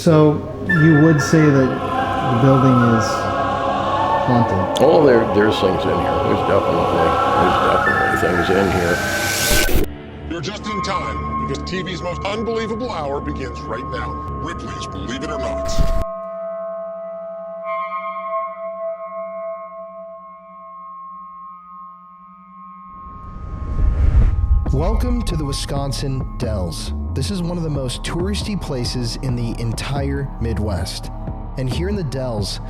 So you would say that the building is haunted? Oh, there's things in here. There's definitely things in here. You're just in time, because TV's most unbelievable hour begins right now. Ripley's Believe It or Not. Welcome to the Wisconsin Dells. This is one of the most touristy places in the entire Midwest. And here in the Dells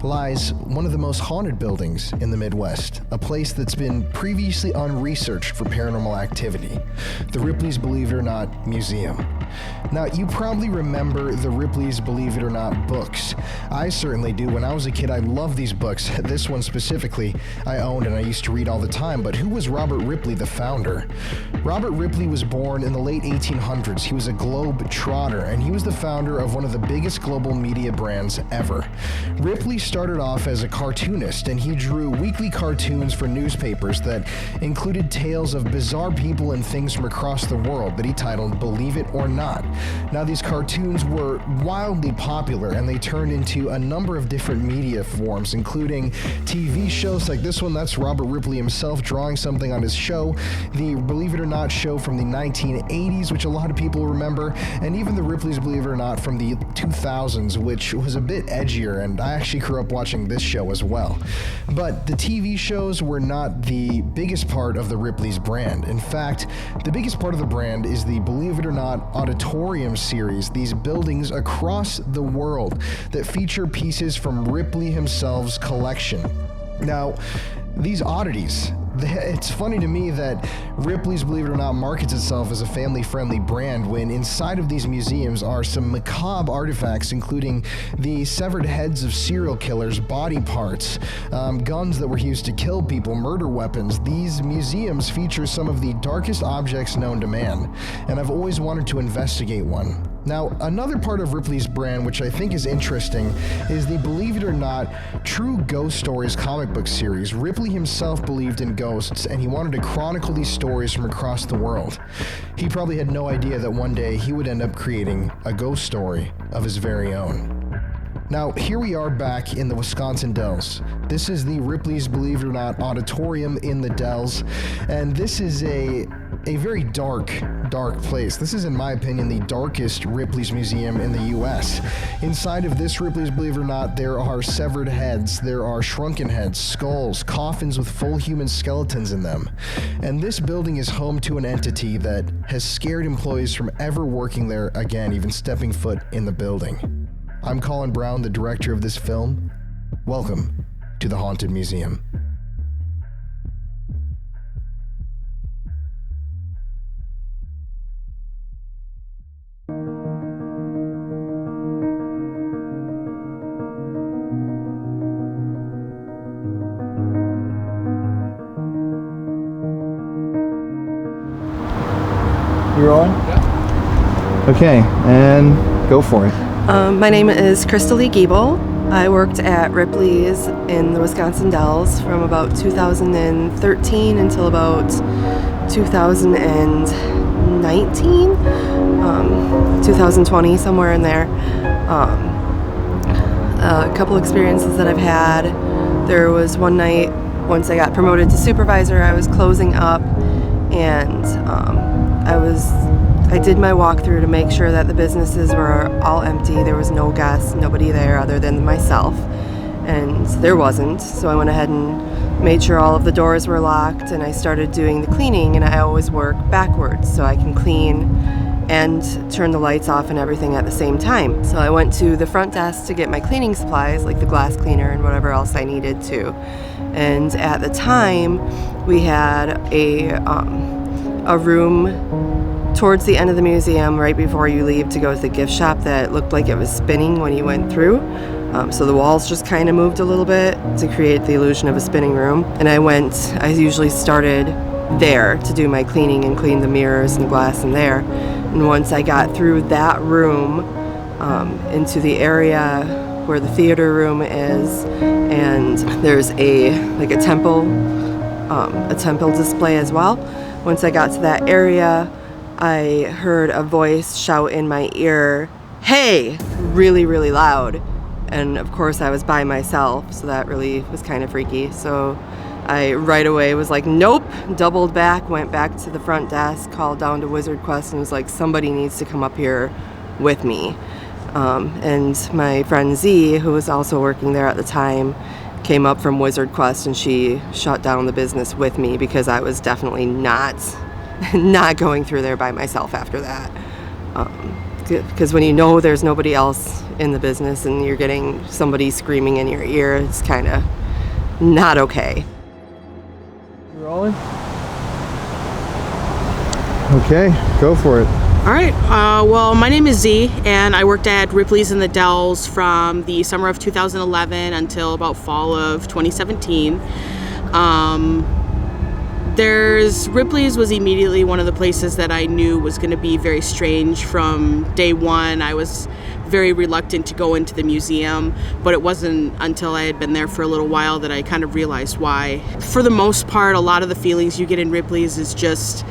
lies one of the most haunted buildings in the Midwest, a place that's been previously unresearched for paranormal activity, the Ripley's Believe It or Not Museum. Now, you probably remember the Ripley's Believe It or Not books. I certainly do. When I was a kid, I loved these books. This one specifically I owned and I used to read all the time. But who was Robert Ripley, the founder? Robert Ripley was born in the late 1800s. He was a globe trotter, and he was the founder of one of the biggest global media brands ever. Ripley started off as a cartoonist, and he drew weekly cartoons for newspapers that included tales of bizarre people and things from across the world that he titled Believe It or Not. Now, these cartoons were wildly popular, and they turned into a number of different media forms, including TV shows like this one. That's Robert Ripley himself drawing something on his show, the Believe It or Not show from the 1980s, which a lot of people remember, and even the Ripley's Believe It or Not from the 2000s, which was a bit edgier, and I actually grew up watching this show as well. But the TV shows were not the biggest part of the Ripley's brand. In fact, the biggest part of the brand is the Believe It or Not Auditorium series, these buildings across the world that feature pieces from Ripley himself's collection. Now, these oddities, it's funny to me that Ripley's Believe It or Not markets itself as a family-friendly brand when inside of these museums are some macabre artifacts, including the severed heads of serial killers, body parts, guns that were used to kill people, murder weapons. These museums feature some of the darkest objects known to man, and I've always wanted to investigate one. Now, another part of Ripley's brand, which I think is interesting, is the Believe It or Not True Ghost Stories comic book series. Ripley himself believed in ghosts, and he wanted to chronicle these stories from across the world. He probably had no idea that one day he would end up creating a ghost story of his very own. Now, here we are back in the Wisconsin Dells. This is the Ripley's Believe It or Not Auditorium in the Dells, and this is a very dark place. This is, in my opinion, the darkest Ripley's Museum in the U.S. Inside of this Ripley's Believe It or Not, there are severed heads, there are shrunken heads, skulls, coffins with full human skeletons in them. And this building is home to an entity that has scared employees from ever working there again, even stepping foot in the building. I'm Colin Brown, the director of this film. Welcome to the Haunted Museum. You rolling? Yeah. Okay, and go for it. My name is Crystal Lee Giebel. I worked at Ripley's in the Wisconsin Dells from about 2013 until about 2019, 2020, somewhere in there. A couple experiences that I've had. There was one night, once I got promoted to supervisor, I was closing up, and I did my walkthrough to make sure that the businesses were all empty. There was no guests, nobody there other than myself, and there wasn't. So I went ahead and made sure all of the doors were locked, and I started doing the cleaning, and I always work backwards so I can clean and turn the lights off and everything at the same time. So I went to the front desk to get my cleaning supplies, like the glass cleaner and whatever else I needed to. And at the time, we had a room towards the end of the museum, right before you leave to go to the gift shop, that looked like it was spinning when you went through. So the walls just kind of moved a little bit to create the illusion of a spinning room. And I usually started there to do my cleaning and clean the mirrors and glass in there. And once I got through that room, into the area where the theater room is, and there's a temple display as well. Once I got to that area, I heard a voice shout in my ear, "Hey," really, really loud. And of course I was by myself, so that really was kind of freaky. So I right away was like, nope, doubled back, went back to the front desk, called down to Wizard Quest and was like, somebody needs to come up here with me. And my friend Z, who was also working there at the time, came up from Wizard Quest and she shut down the business with me because I was definitely not going through there by myself after that. Because when you know there's nobody else in the business and you're getting somebody screaming in your ear, it's kind of not okay. You rolling? Okay, go for it. All right. Well, my name is Z, and I worked at Ripley's in the Dells from the summer of 2011 until about fall of 2017. Ripley's was immediately one of the places that I knew was going to be very strange from day one. I was very reluctant to go into the museum, but it wasn't until I had been there for a little while that I kind of realized why. For the most part, a lot of the feelings you get in Ripley's is just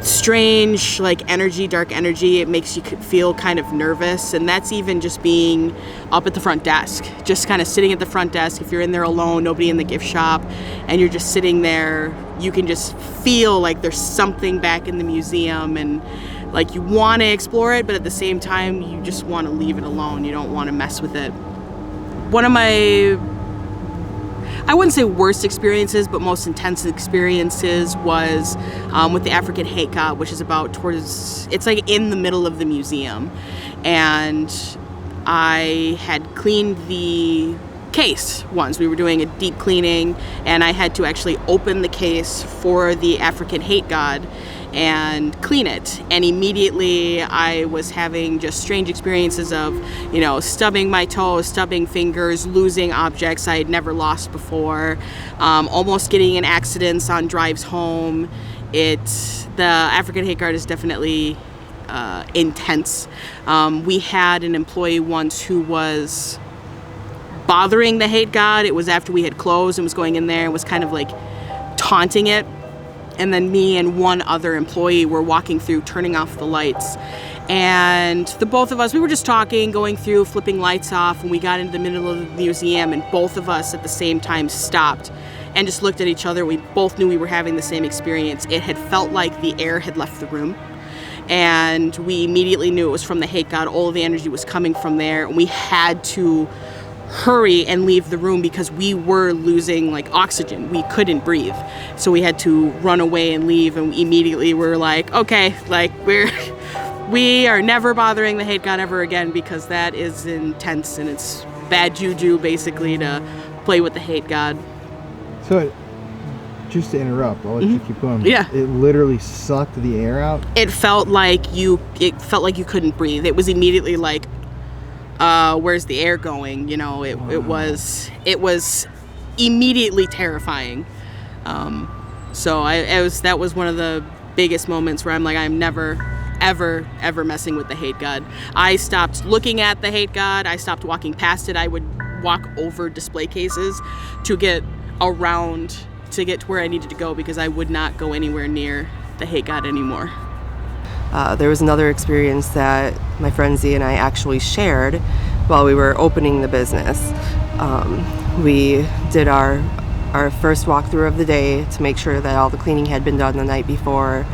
strange, like energy, dark energy. It makes you feel kind of nervous, and that's even just being up at the front desk, just kind of sitting at the front desk. If you're in there alone, nobody in the gift shop, and you're just sitting there, you can just feel like there's something back in the museum, and like you want to explore it, but at the same time you just want to leave it alone. You don't want to mess with it. One of my, I wouldn't say worst experiences, but most intense experiences was with the African Hate God, which is it's like in the middle of the museum. And I had cleaned the case once. We were doing a deep cleaning, and I had to actually open the case for the African Hate God and clean it. And immediately I was having just strange experiences of, stubbing my toes, stubbing fingers, losing objects I had never lost before, almost getting in accidents on drives home. The African Hate God is definitely intense. We had an employee once who was bothering the Hate God. It was after we had closed and was going in there and was kind of like taunting it. And then me and one other employee were walking through, turning off the lights. And the both of us, we were just talking, going through, flipping lights off, and we got into the middle of the museum, and both of us at the same time stopped and just looked at each other. We both knew we were having the same experience. It had felt like the air had left the room, and we immediately knew it was from the Hate God. All of the energy was coming from there, and we had to hurry and leave the room because we were losing oxygen. We couldn't breathe. So we had to run away and leave, and immediately we're like, okay, we are never bothering the Hate God ever again, because that is intense and it's bad juju basically to play with the Hate God. So, just to interrupt, I'll let you keep going. Yeah. It literally sucked the air out? It felt like you couldn't breathe. It was immediately like, where's the air going? It was immediately terrifying. That was one of the biggest moments where I'm like, I'm never, ever messing with the Hate God. I stopped looking at the Hate God. I stopped walking past it. I would walk over display cases to get around, to get to where I needed to go, because I would not go anywhere near the Hate God anymore. There was another experience that my friend Z and I actually shared while we were opening the business. We did our first walkthrough of the day to make sure that all the cleaning had been done the night before.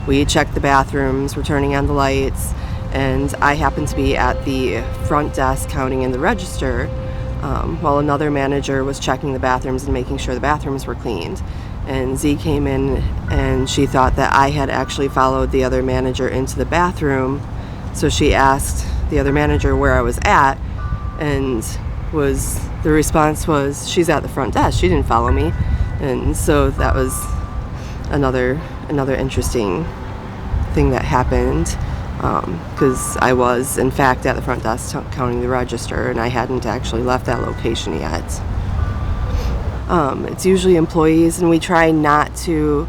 We checked the bathrooms, we're turning on the lights, and I happened to be at the front desk counting in the register while another manager was checking the bathrooms and making sure the bathrooms were cleaned. And Z came in and she thought that I had actually followed the other manager into the bathroom. So she asked the other manager where I was at, and the response was, she's at the front desk, she didn't follow me. And so that was another interesting thing that happened, because I was in fact at the front desk counting the register, and I hadn't actually left that location yet. It's usually employees, and we try not to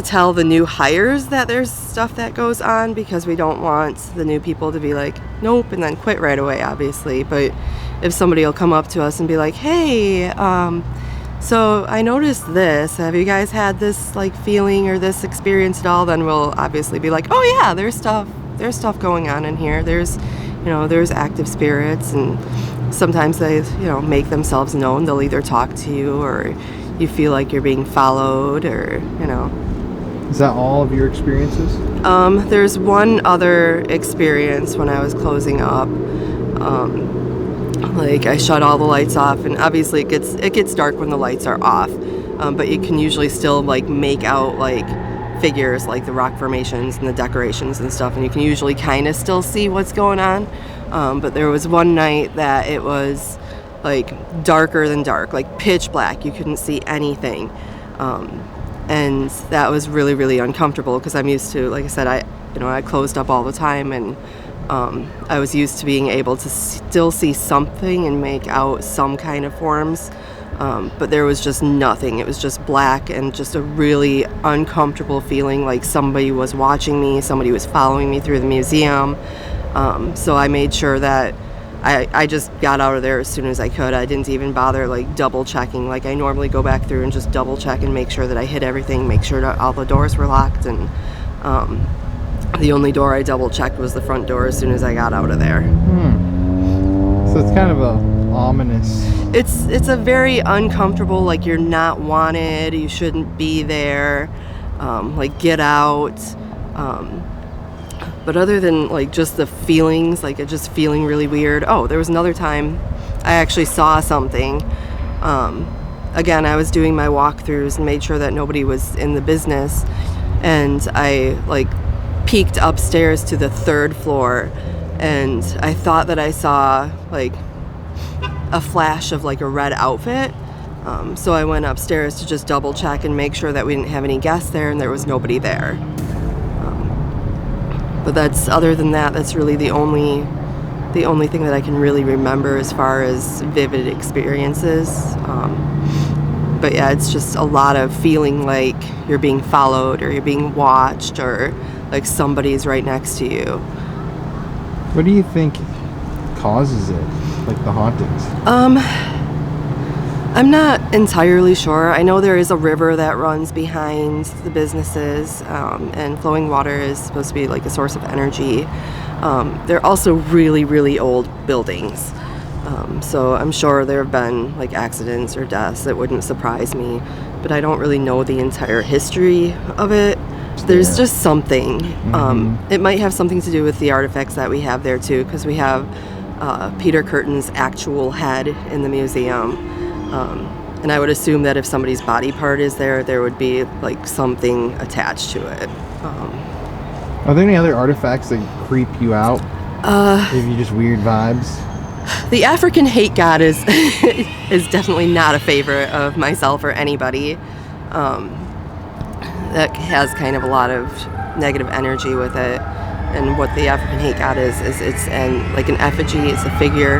tell the new hires that there's stuff that goes on, because we don't want the new people to be like, nope, and then quit right away, obviously. But if somebody will come up to us and be like, hey, so I noticed this, have you guys had this feeling or this experience at all, then we'll obviously be like, oh yeah, there's stuff there's stuff going on in here. There's active spirits, and sometimes they, make themselves known. They'll either talk to you, or you feel like you're being followed, or, Is that all of your experiences? There's one other experience when I was closing up. I shut all the lights off, and obviously it gets dark when the lights are off. But you can usually still make out figures, like the rock formations and the decorations and stuff, and you can usually kind of still see what's going on. But there was one night that it was darker than dark, pitch black. You couldn't see anything. And that was really, really uncomfortable, because I'm used to, like I said, I closed up all the time, and I was used to being able to still see something and make out some kind of forms. But there was just nothing. It was just black, and just a really uncomfortable feeling, like somebody was watching me, somebody was following me through the museum. So I made sure that I just got out of there as soon as I could. I didn't even bother double checking. I normally go back through and just double check and make sure that I hit everything, make sure that all the doors were locked, and the only door I double checked was the front door as soon as I got out of there. So it's kind of a ominous. It's a very uncomfortable, you're not wanted, you shouldn't be there, get out. But other than just the feelings, it just feeling really weird. Oh, there was another time I actually saw something. Again, I was doing my walkthroughs and made sure that nobody was in the business, and I peeked upstairs to the 3rd floor, and I thought that I saw a flash of a red outfit. So I went upstairs to just double check and make sure that we didn't have any guests there, and there was nobody there. But other than that, that's really the only thing that I can really remember as far as vivid experiences. But yeah, it's just a lot of feeling like you're being followed, or you're being watched, or somebody's right next to you. What do you think causes it, the hauntings? I'm not entirely sure. I know there is a river that runs behind the businesses, and flowing water is supposed to be a source of energy. They're also really, really old buildings. So I'm sure there have been accidents or deaths. That wouldn't surprise me, but I don't really know the entire history of it. There's just something. It might have something to do with the artifacts that we have there too, because we have Peter Kurten's actual head in the museum. And I would assume that if somebody's body part is there, there would be something attached to it. Are there any other artifacts that creep you out? Give you just weird vibes? The African Hate God is definitely not a favorite of myself or anybody. That has kind of a lot of negative energy with it. And what the African Hate God is it's an effigy. It's a figure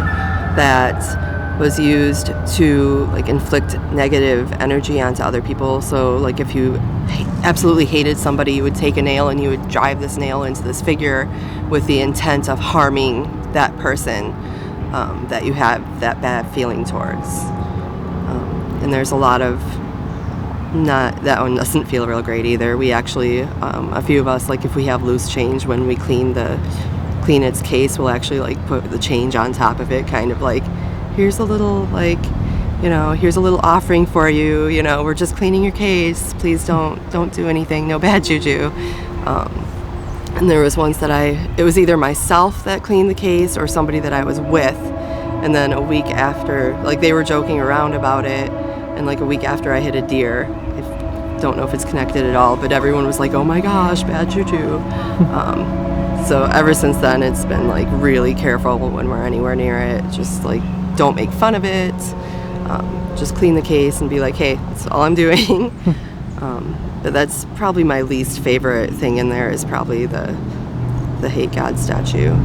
that was used to inflict negative energy onto other people. So if you absolutely hated somebody, you would take a nail and you would drive this nail into this figure with the intent of harming that person that you have that bad feeling towards. And there's a lot of that one doesn't feel real great either. We actually, a few of us, if we have loose change, when we clean its case, we'll actually put the change on top of it, kind of here's a little here's a little offering for you, we're just cleaning your case, please don't do anything, no bad juju. And there was once that it was either myself that cleaned the case or somebody that I was with, and then a week after, they were joking around about it, and a week after I hit a deer. I don't know if it's connected at all, but everyone was like, oh my gosh, bad juju. So ever since then, it's been really careful when we're anywhere near it. Just don't make fun of it. Just clean the case and be hey, that's all I'm doing. But that's probably my least favorite thing in there, is probably the Hate God statue.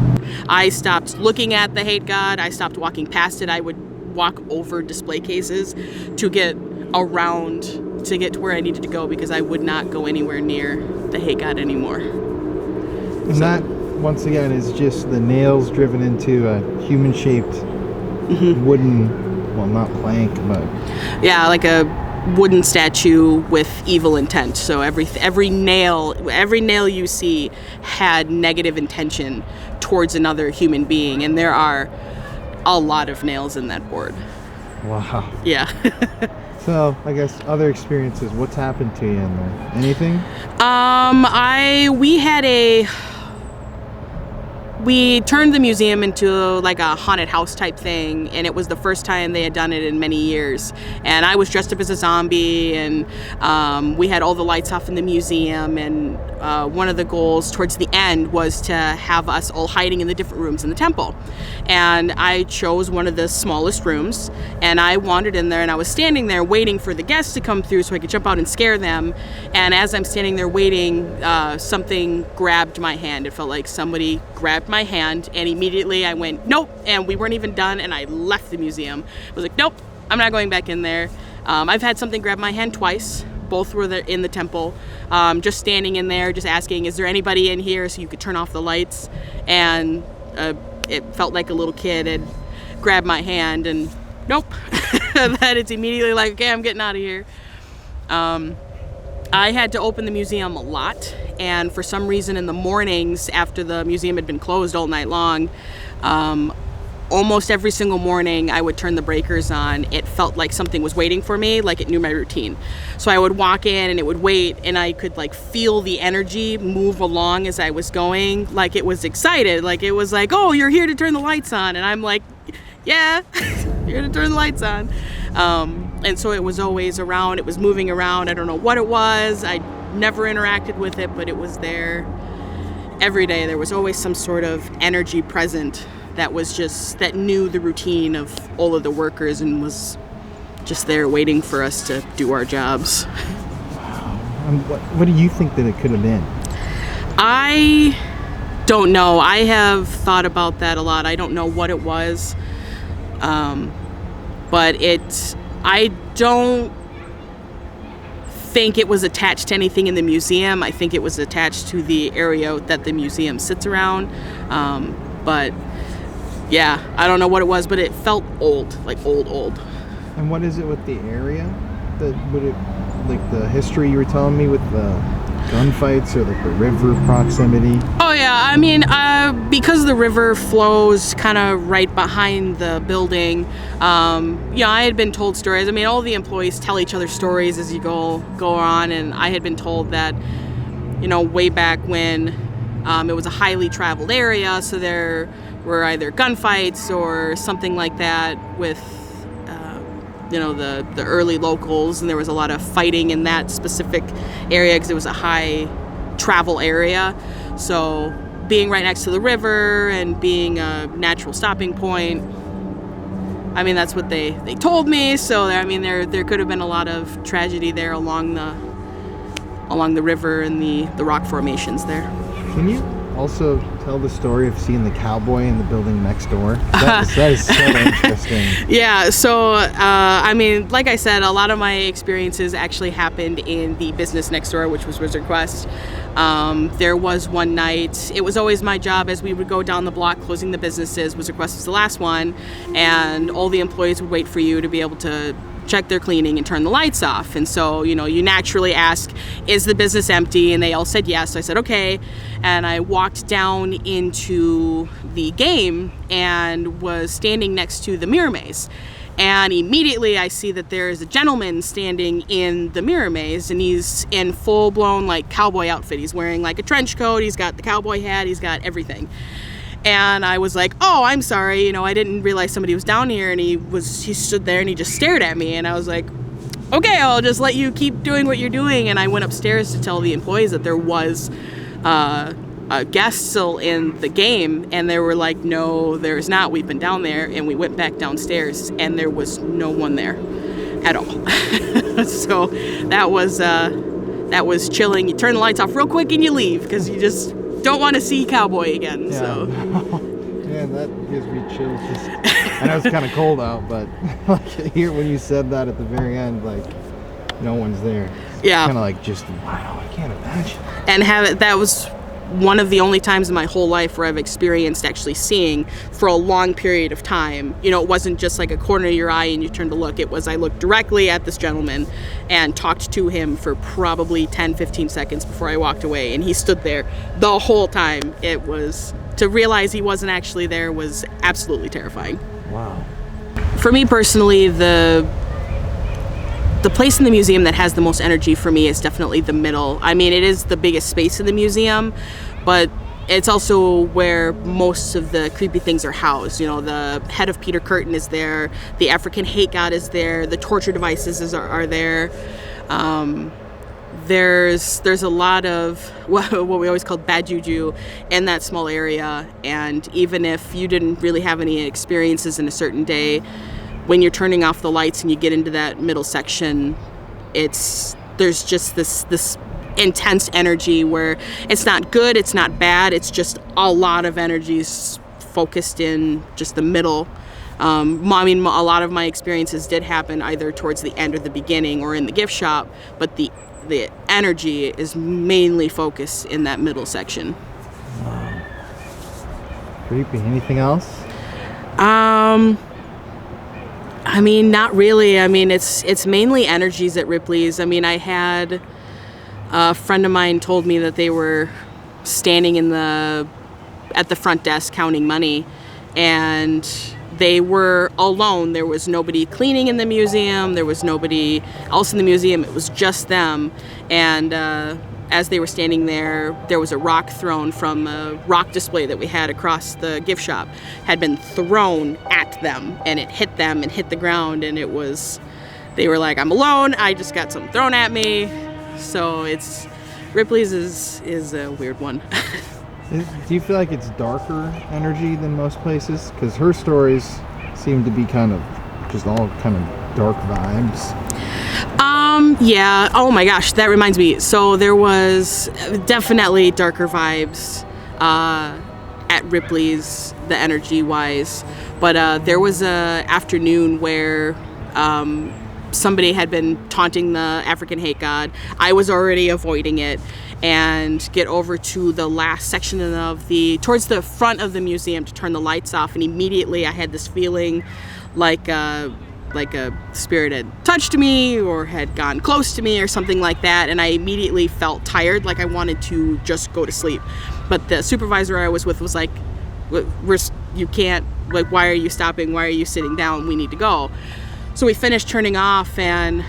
I stopped looking at the Hate God. I stopped walking past it. I would walk over display cases to get around, to get to where I needed to go, because I would not go anywhere near the Hate God anymore. And that, once again, is just the nails driven into a human-shaped wooden, well, not plank, but... Yeah, wooden statue with evil intent. So every nail you see had negative intention towards another human being, and there are a lot of nails in that board. Wow. Yeah. So, I guess other experiences, what's happened to you in there? Anything? We turned the museum into like a haunted house type thing, and it was the first time they had done it in many years. And I was dressed up as a zombie, and we had all the lights off in the museum, and one of the goals towards the end was to have us all hiding in the different rooms in the temple. And I chose one of the smallest rooms, and I wandered in there, and I was standing there waiting for the guests to come through so I could jump out and scare them. And as I'm standing there waiting, something grabbed my hand. It felt like somebody grabbed my hand, and immediately I went, nope, and we weren't even done, and I left the museum. I was like, nope, I'm not going back in there. I've had something grab my hand twice. Both were in the temple, just standing in there, just asking, is there anybody in here so you could turn off the lights? And it felt like a little kid had grabbed my hand, and nope. That it's immediately like, okay, I'm getting out of here. I had to open the museum a lot, and for some reason in the mornings after the museum had been closed all night long, almost every single morning I would turn the breakers on. It felt like something was waiting for me, like it knew my routine. So I would walk in and it would wait, and I could like feel the energy move along as I was going, like it was excited, like it was like, oh, you're here to turn the lights on, and I'm like, yeah, here to turn the lights on. And so it was always around, it was moving around. I don't know what it was. I never interacted with it, but it was there every day. There was always some sort of energy present that knew the routine of all of the workers and was just there waiting for us to do our jobs. Wow. What do you think that it could have been? I don't know. I have thought about that a lot. I don't know what it was. But I don't think it was attached to anything in the museum. I think it was attached to the area that the museum sits around. But yeah, I don't know what it was, but it felt old, like old. And what is it with the area? Like the history you were telling me with the gunfights or like the river proximity? Oh yeah, I mean, because the river flows kind of right behind the building, I had been told stories. I mean, all the employees tell each other stories as you go on, and I had been told that, way back when it was a highly traveled area, so there were either gunfights or something like that with the early locals, and there was a lot of fighting in that specific area because it was a high travel area. So being right next to the river and being a natural stopping point, I mean, that's what they told me. So I mean, there could have been a lot of tragedy there along the river and the rock formations there. Can you also tell the story of seeing the cowboy in the building next door? That is so interesting. Yeah, so I mean, like I said, a lot of my experiences actually happened in the business next door, which was Wizard Quest. There was one night, it was always my job as we would go down the block closing the businesses. Wizard Quest was the last one, and all the employees would wait for you to be able to check their cleaning and turn the lights off. And so, you naturally ask, is the business empty? And they all said yes. So I said, okay. And I walked down into the game and was standing next to the mirror maze. And immediately I see that there is a gentleman standing in the mirror maze, and he's in full-blown like cowboy outfit. He's wearing like a trench coat. He's got the cowboy hat. He's got everything. And I was like, oh, I'm sorry, I didn't realize somebody was down here. And he stood there and he just stared at me. And I was like, okay, I'll just let you keep doing what you're doing. And I went upstairs to tell the employees that there was a guest still in the game. And they were like, no, there's not. We've been down there. And we went back downstairs and there was no one there at all. So that was chilling. You turn the lights off real quick and you leave because you just don't want to see cowboy again. Yeah. So man, that gives me chills. I know it's kind of cold out, but like here when you said that at the very end, like no one's there. Yeah, kind of like just wow, I can't imagine. And that was one of the only times in my whole life where I've experienced actually seeing for a long period of time. You know, it wasn't just like a corner of your eye and you turned to look. It was I looked directly at this gentleman and talked to him for probably 10, 15 seconds before I walked away. And he stood there the whole time. It was, to realize he wasn't actually there was absolutely terrifying. Wow. For me personally, the place in the museum that has the most energy for me is definitely the middle. I mean, it is the biggest space in the museum, but it's also where most of the creepy things are housed. You know, the head of Peter Kurten is there, the African hate god is there, the torture devices are there. There's a lot of what we always called bad juju in that small area, and even if you didn't really have any experiences in a certain day, when you're turning off the lights and you get into that middle section, there's just this intense energy where it's not good, it's not bad, it's just a lot of energies focused in just the middle. I mean, a lot of my experiences did happen either towards the end or the beginning or in the gift shop, but the energy is mainly focused in that middle section. Wow. Creepy. Anything else? I mean, not really. I mean, it's mainly energies at Ripley's. I mean, I had a friend of mine told me that they were standing at the front desk counting money, and they were alone. There was nobody cleaning in the museum. There was nobody else in the museum. It was just them. And as they were standing there, there was a rock thrown from a rock display that we had across the gift shop, had been thrown at them, and it hit them and hit the ground, and they were like, I'm alone, I just got something thrown at me. So Ripley's is a weird one. Do you feel like it's darker energy than most places? Because her stories seem to be kind of just all kind of dark vibes. Yeah. Oh my gosh, that reminds me. So there was definitely darker vibes at Ripley's, the energy-wise. But there was a afternoon where somebody had been taunting the African hate god. I was already avoiding it, and get over to the last section towards the front of the museum to turn the lights off, and immediately I had this feeling like a spirit had touched me or had gone close to me or something like that, and I immediately felt tired, like I wanted to just go to sleep. But the supervisor I was with was like, you can't, like, why are you stopping? Why are you sitting down? We need to go. So we finished turning off, and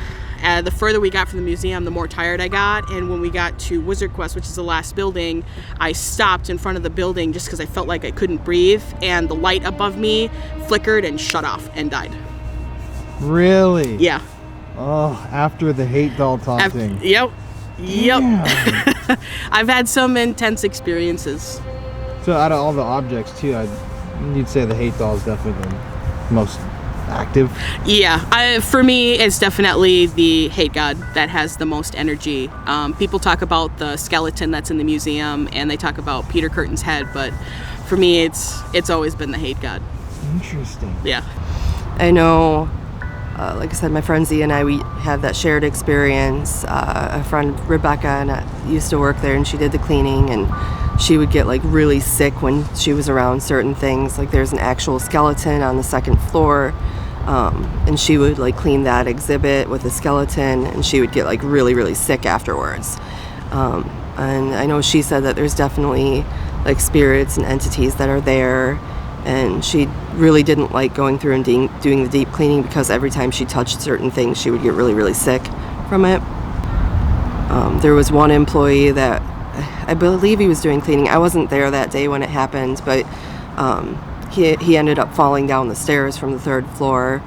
the further we got from the museum, the more tired I got. And when we got to Wizard Quest, which is the last building, I stopped in front of the building just because I felt like I couldn't breathe, and the light above me flickered and shut off and died. Really? Yeah. Oh, after the hate doll taunting. Yep. I've had some intense experiences. So out of all the objects too, you'd say the hate doll is definitely the most active? Yeah, for me, it's definitely the hate god that has the most energy. People talk about the skeleton that's in the museum, and they talk about Peter Kurten's head, but for me, it's always been the hate god. Interesting. Yeah. I know, like I said, my friend Z and I, we had that shared experience. A friend, Rebecca, and I used to work there, and she did the cleaning, and she would get like really sick when she was around certain things. Like there's an actual skeleton on the second floor, and she would like clean that exhibit with the skeleton, and she would get like really, really sick afterwards. And I know she said that there's definitely like spirits and entities that are there, and she really didn't like going through and doing the deep cleaning because every time she touched certain things, she would get really, really sick from it. There was one employee that I believe he was doing cleaning. I wasn't there that day when it happened, but he ended up falling down the stairs from the third floor.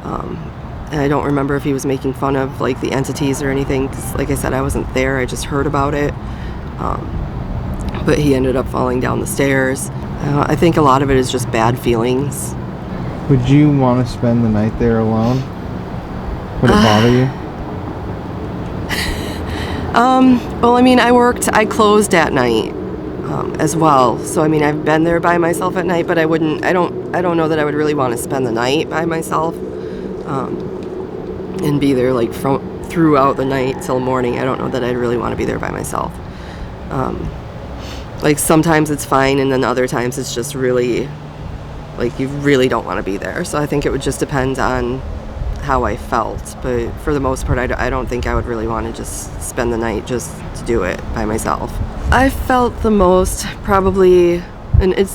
And I don't remember if he was making fun of like the entities or anything, 'cause like I said, I wasn't there. I just heard about it. But he ended up falling down the stairs. I think a lot of it is just bad feelings. Would you want to spend the night there alone? Would it bother you? Well, I mean, I closed at night as well. So, I mean, I've been there by myself at night, but I don't know that I would really want to spend the night by myself and be there like throughout the night till morning. I don't know that I'd really want to be there by myself. Like sometimes it's fine, and then other times it's just really, like you really don't want to be there. So I think it would just depend on how I felt. But for the most part, I don't think I would really want to just spend the night just to do it by myself. I felt the most probably, and it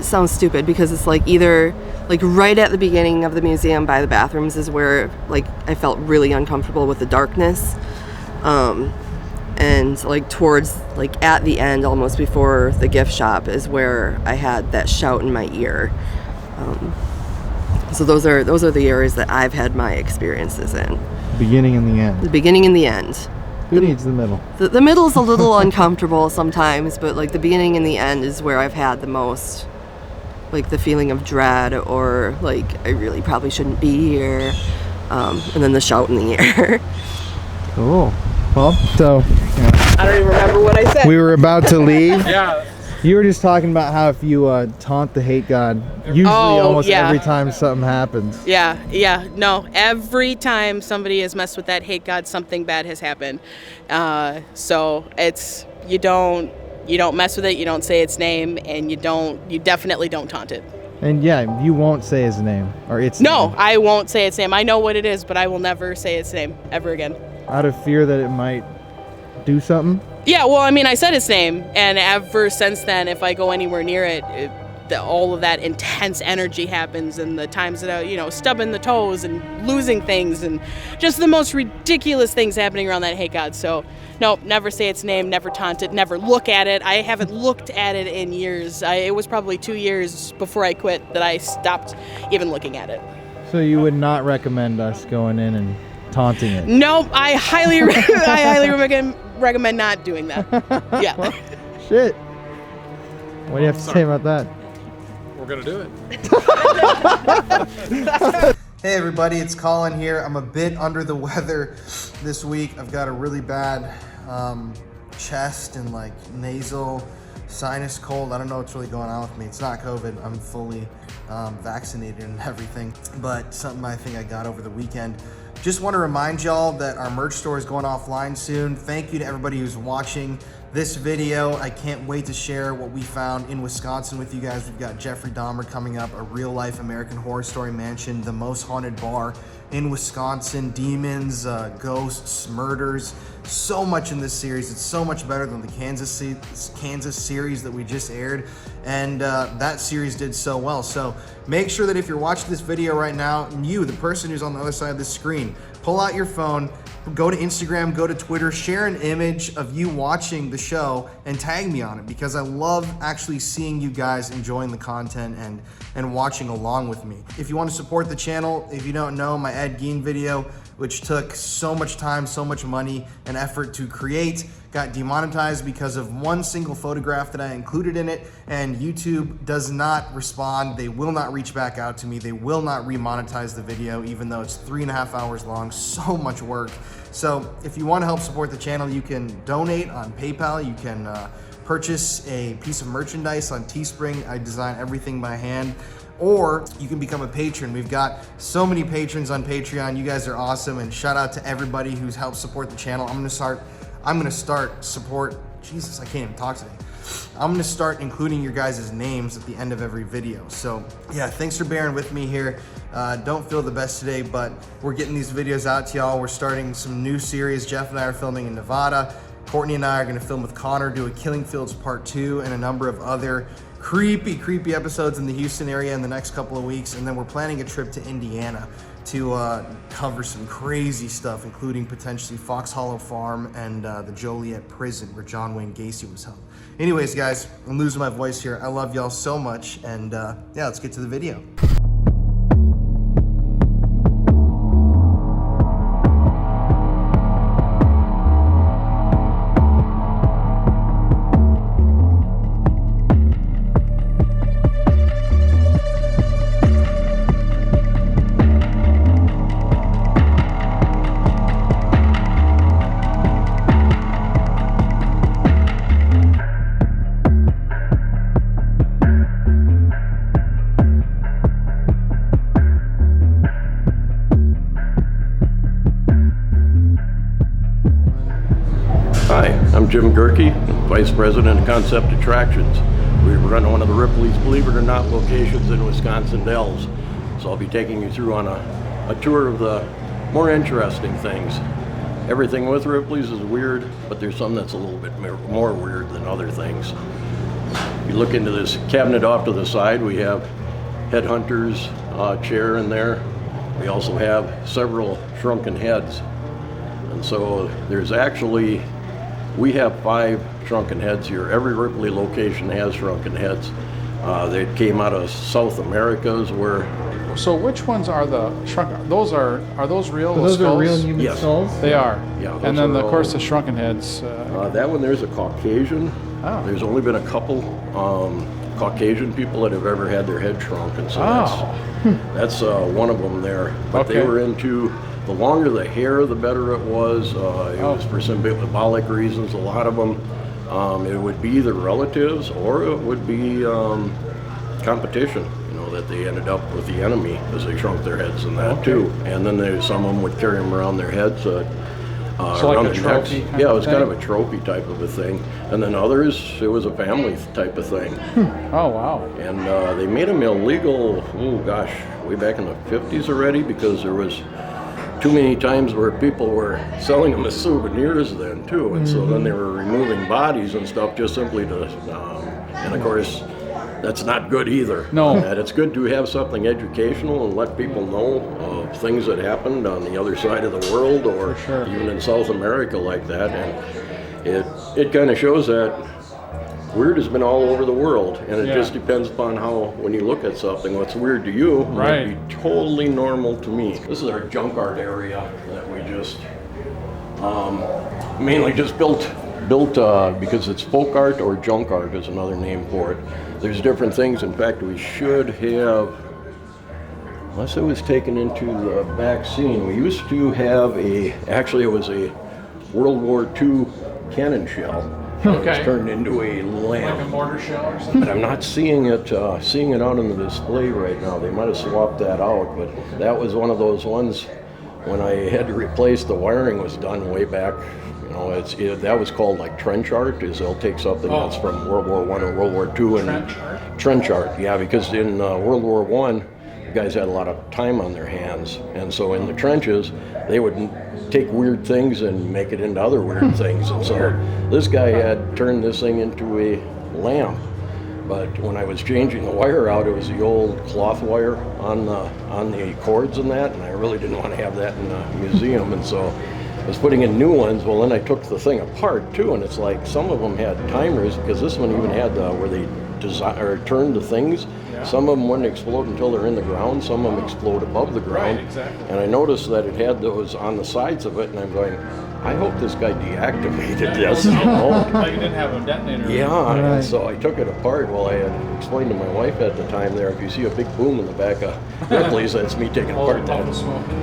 sounds stupid because it's like either like right at the beginning of the museum by the bathrooms is where like I felt really uncomfortable with the darkness. And like towards like at the end, almost before the gift shop, is where I had that shout in my ear. So those are the areas that I've had my experiences in. Beginning and the end. The beginning and the end. Who needs the middle? The middle's a little uncomfortable sometimes, but like the beginning and the end is where I've had the most, like the feeling of dread, or like I really probably shouldn't be here, and then the shout in the ear. Cool. Well, so I don't even remember what I said. we were about to leave. Yeah. You were just talking about how if you taunt the hate god, usually almost every time something happens. Yeah. No, every time somebody has messed with that hate god, something bad has happened. So it's you don't mess with it. You don't say its name, and you definitely don't taunt it. And yeah, you won't say his name or its No, name. I won't say its name. I know what it is, but I will never say its name ever again. Out of fear that it might do something? Yeah, well, I mean, I said its name, and ever since then, if I go anywhere near it, all of that intense energy happens, and the times that stubbing the toes and losing things, and just the most ridiculous things happening around that hate god. So, no, never say its name, never taunt it, never look at it. I haven't looked at it in years. It was probably 2 years before I quit that I stopped even looking at it. So you would not recommend us going in and taunting it? No, I highly recommend not doing that. Yeah. Well, shit. What do you have to say about that? We're gonna do it. Hey everybody, it's Colin here. I'm a bit under the weather this week. I've got a really bad chest and like nasal sinus cold. I don't know what's really going on with me. It's not COVID. I'm fully vaccinated and everything, but something I think I got over the weekend. Just want to remind y'all that our merch store is going offline soon. Thank you to everybody who's watching this video. I can't wait to share what we found in Wisconsin with you guys. We've got Jeffrey Dahmer coming up, a real-life American Horror Story mansion, the most haunted bar in Wisconsin, demons, ghosts, murders, so much in this series. It's so much better than the Kansas series that we just aired, and that series did so well. So make sure that if you're watching this video right now, you, the person who's on the other side of the screen, pull out your phone, go to Instagram, go to Twitter, share an image of you watching the show and tag me on it, because I love actually seeing you guys enjoying the content and watching along with me. If you want to support the channel, if you don't know, my Ed Gein video, which took so much time, so much money and effort to create, got demonetized because of one single photograph that I included in it, and YouTube does not respond. They will not reach back out to me. They will not remonetize the video, even though it's 3.5 hours long, so much work. So if you want to help support the channel, you can donate on PayPal. You can purchase a piece of merchandise on Teespring. I design everything by hand. Or you can become a patron. We've got so many patrons on Patreon. You guys are awesome, and shout out to everybody who's helped support the channel. I'm gonna start support. Jesus, I can't even talk today. I'm gonna start including your guys' names at the end of every video. So yeah, thanks for bearing with me here. Don't feel the best today, but we're getting these videos out to y'all. We're starting some new series. Jeff and I are filming in Nevada. Courtney and I are gonna film with Connor, do a Killing Fields Part 2, and a number of other creepy episodes in the Houston area in the next couple of weeks. And then we're planning a trip to Indiana to cover some crazy stuff, including potentially Fox Hollow Farm and the Joliet prison where John Wayne Gacy was held. Anyways, guys, I'm losing my voice here. I love y'all so much, and yeah, let's get to the video. I'm Jim Gerke, Vice President of Concept Attractions. We run one of the Ripley's, believe it or not, locations in Wisconsin Dells. So I'll be taking you through on a tour of the more interesting things. Everything with Ripley's is weird, but there's some that's a little bit more weird than other things. If you look into this cabinet off to the side, we have Headhunter's chair in there. We also have several shrunken heads. And so there's actually, we have 5 shrunken heads here. Every Ripley location has shrunken heads. They came out of South America's where... So which ones are the shrunken? Those are those real Those skulls? are real human Yes. skulls? They are. Yeah, those and then, are of course, all- the shrunken heads. that one, there's a Caucasian. Oh. There's only been a couple Caucasian people that have ever had their head shrunk, and so that's one of them there. But they Okay. were into, the longer the hair, the better it was. It was for symbolic reasons, a lot of them. It would be either relatives or it would be competition, you know, that they ended up with the enemy as they shrunk their heads and that too. And then some of them would carry them around their heads. So like around a their necks. trophy kind Yeah, it of was kind of thing? a trophy type of a thing. And then others, it was a family type of thing. Oh, wow. And they made them illegal, oh gosh, way back in the 50s already, because there was too many times where people were selling them as souvenirs then too. And so then they were removing bodies and stuff just simply to, and of course, that's not good either. No. And it's good to have something educational and let people know of things that happened on the other side of the world or even in South America like that. And it kind of shows that weird has been all over the world, and it just depends upon how, when you look at something, what's weird to you might be totally normal to me. This is our junk art area that we just mainly just built because it's folk art, or junk art is another name for it. There's different things. In fact, we should have, unless it was taken into the back scene, we used to have actually it was a World War II cannon shell. It was turned into a lamp. Like a mortar shell or something? But I'm not seeing it out in the display right now. They might have swapped that out, but that was one of those ones when I had to replace the wiring was done way back. You know, that was called like trench art. Is they'll take something that's from World War I or World War II and trench art. Yeah, because in World War I, the guys had a lot of time on their hands, and so in the trenches, they would take weird things and make it into other weird things. And so this guy had turned this thing into a lamp. But when I was changing the wire out, it was the old cloth wire on the cords and that, and I really didn't want to have that in a museum. And so I was putting in new ones. Well, then I took the thing apart too, and it's like some of them had timers, because this one even had where they turn the things. Some of them wouldn't explode until they're in the ground. Some of them explode above the ground. Right, exactly. And I noticed that it had those on the sides of it, and I'm going, I hope this guy deactivated this. You know? Like it didn't have a detonator. Yeah, and so I took it apart. Well, I had explained to my wife at the time there, if you see a big boom in the back of Ripley's, that's me taking apart that.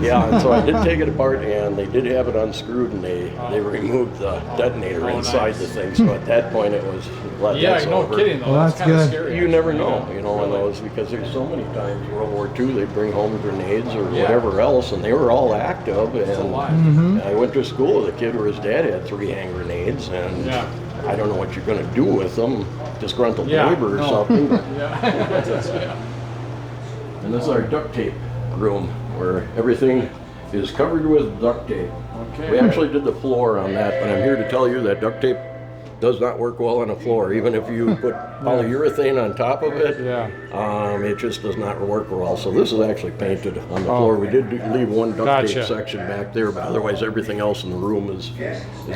Yeah, and so I did take it apart, and they did have it unscrewed, and they removed the detonator inside the thing. So at that point, it was that's no over. kidding though. Well, that's that's kind of good. scary. You never know, you know, in those, because there's so many times World War II they bring home grenades or whatever else, and they were all active. And I went to school with a kid where his dad had 3 hand grenades, and I don't know what you're going to do with them, disgruntled neighbor or something. But and this is our duct tape room, where everything is covered with duct tape. We actually did the floor on that, but I'm here to tell you that duct tape does not work well on a floor. Even if you put polyurethane on top of it, it just does not work well. So this is actually painted on the floor. We did leave one duct tape section back there, but otherwise everything else in the room is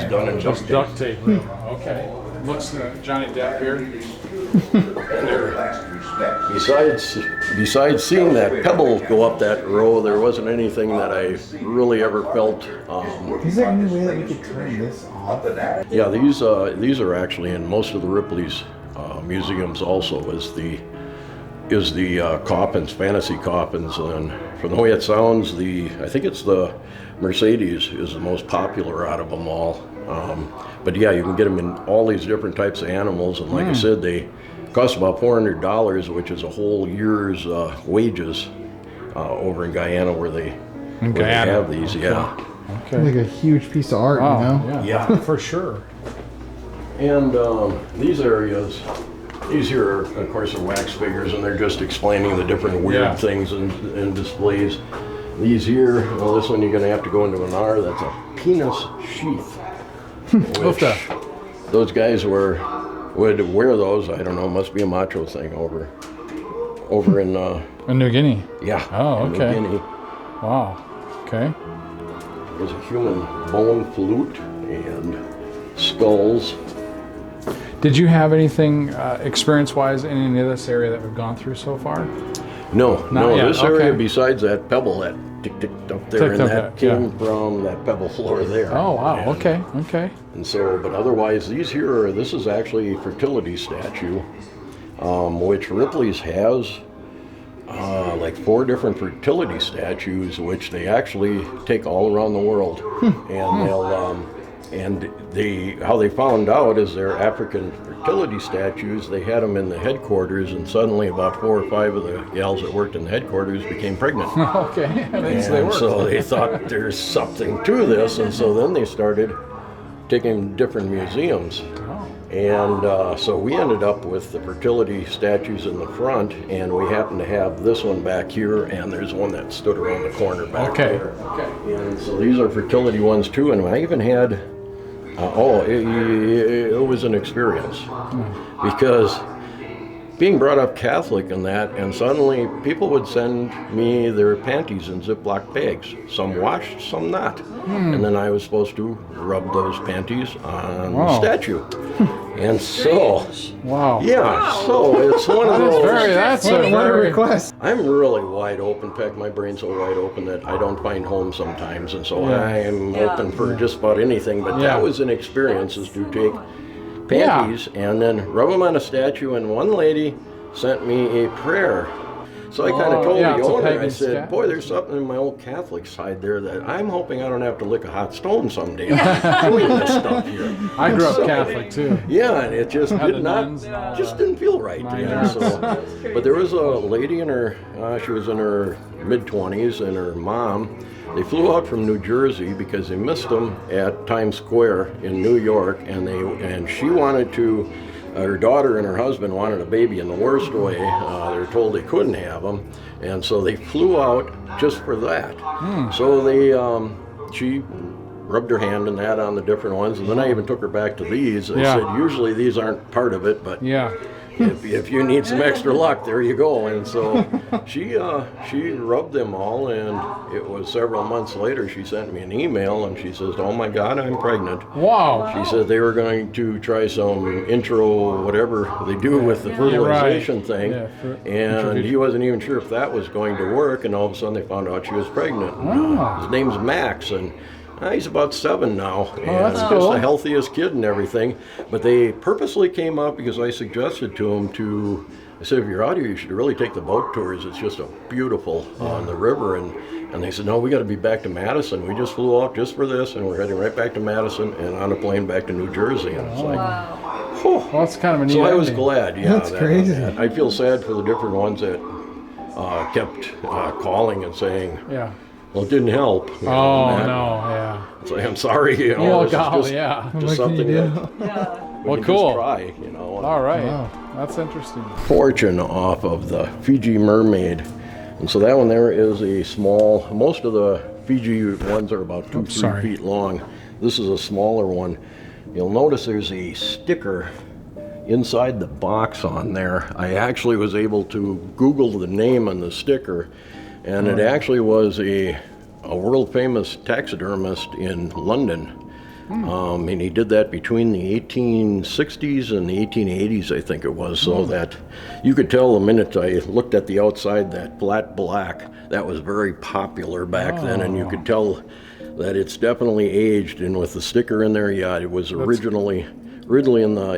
done in Just duct tape. Okay. Looks Johnny Depp here. Besides seeing that pebble go up that row, there wasn't anything that I really ever felt. Is there any way that we could turn this off? Yeah, these are actually in most of the Ripley's museums. Also, is the coffins, fantasy coffins, and from the way it sounds, I think it's the Mercedes is the most popular out of them all. But yeah, you can get them in all these different types of animals, and like I said, they cost about $400, which is a whole year's wages over in Guyana, where they have these. Yeah. Like a huge piece of art, you know? Yeah. For sure. And these areas, these here are, of course, are wax figures, and they're just explaining the different weird things and displays. These here, well, this one you're going to have to go into an R. That's a penis sheath. Which those guys would wear those. I don't know. Must be a macho thing over in New Guinea. Yeah. Oh, okay. New Guinea. Wow. Okay. There's a human bone flute and skulls. Did you have anything experience-wise in any of this area that we've gone through so far? No, Not yet. This area besides that pebble, that tick up there, and that came from that pebble floor there. Oh, wow. And, Okay. And so, but otherwise, this is actually a fertility statue, which Ripley's has like 4 different fertility statues, which they actually take all around the world, and they'll. How they found out is they're African fertility statues. They had them in the headquarters, and suddenly about 4 or 5 of the gals that worked in the headquarters became pregnant. Okay. And so they thought there's something to this, and so then they started taking different museums. And so we ended up with the fertility statues in the front, and we happened to have this one back here, and there's one that stood around the corner back there. Okay. And so these are fertility ones too, and I even had, it was an experience. Because being brought up Catholic and that, and suddenly people would send me their panties in Ziploc bags. Some washed, some not. And then I was supposed to rub those panties on the statue. And so, so it's one of those. That's a very request. I'm really wide open. In fact, my brain's so wide open that I don't find home sometimes, and so I'm open for just about anything. But that was an experience, is to take panties and then rub them on a statue. And one lady sent me a prayer. So I kind of told the owner, I said, boy, there's something in my old Catholic side there that I'm hoping I don't have to lick a hot stone someday. I'm doing this stuff here. I grew up Catholic too. Yeah, and it just didn't feel right. But there was a lady in her, she was in her mid-20s, and her mom, they flew out from New Jersey because they missed them at Times Square in New York, and she wanted to, her daughter and her husband wanted a baby in the worst way. They were told they couldn't have them, and so they flew out just for that. So she rubbed her hand and that on the different ones, and then I even took her back to these. I said, usually these aren't part of it, but if you need some extra luck, there you go. And so she rubbed them all, and it was several months later she sent me an email, and she says, oh my God, I'm pregnant. Wow. She said they were going to try some intro, whatever they do with the fertilization thing, and he wasn't even sure if that was going to work, and all of a sudden they found out she was pregnant. His name's Max, and he's about 7 now, and just the healthiest kid and everything. But they purposely came up because I suggested to him I said, if you're out here, you should really take the boat tours. It's just a beautiful on the river. And they said, no, we got to be back to Madison. We just flew out just for this, and we're heading right back to Madison and on a plane back to New Jersey. And it's like, well, that's kind of a neat so I was ending. glad. That's crazy. I feel sad for the different ones that kept calling and saying, well, it didn't help. It's like, I'm sorry, it's just something that we can just try, All right. Wow. That's interesting. Fortune off of the Fiji Mermaid. And so that one there is a small, most of the Fiji ones are about 2-3 feet long. This is a smaller one. You'll notice there's a sticker inside the box on there. I actually was able to Google the name on the sticker, and it actually was a world famous taxidermist in London. And he did that between the 1860s and the 1880s, I think it was, so that you could tell the minute I looked at the outside, that flat black, that was very popular back then, and you could tell that it's definitely aged, and with the sticker in there, it was originally in the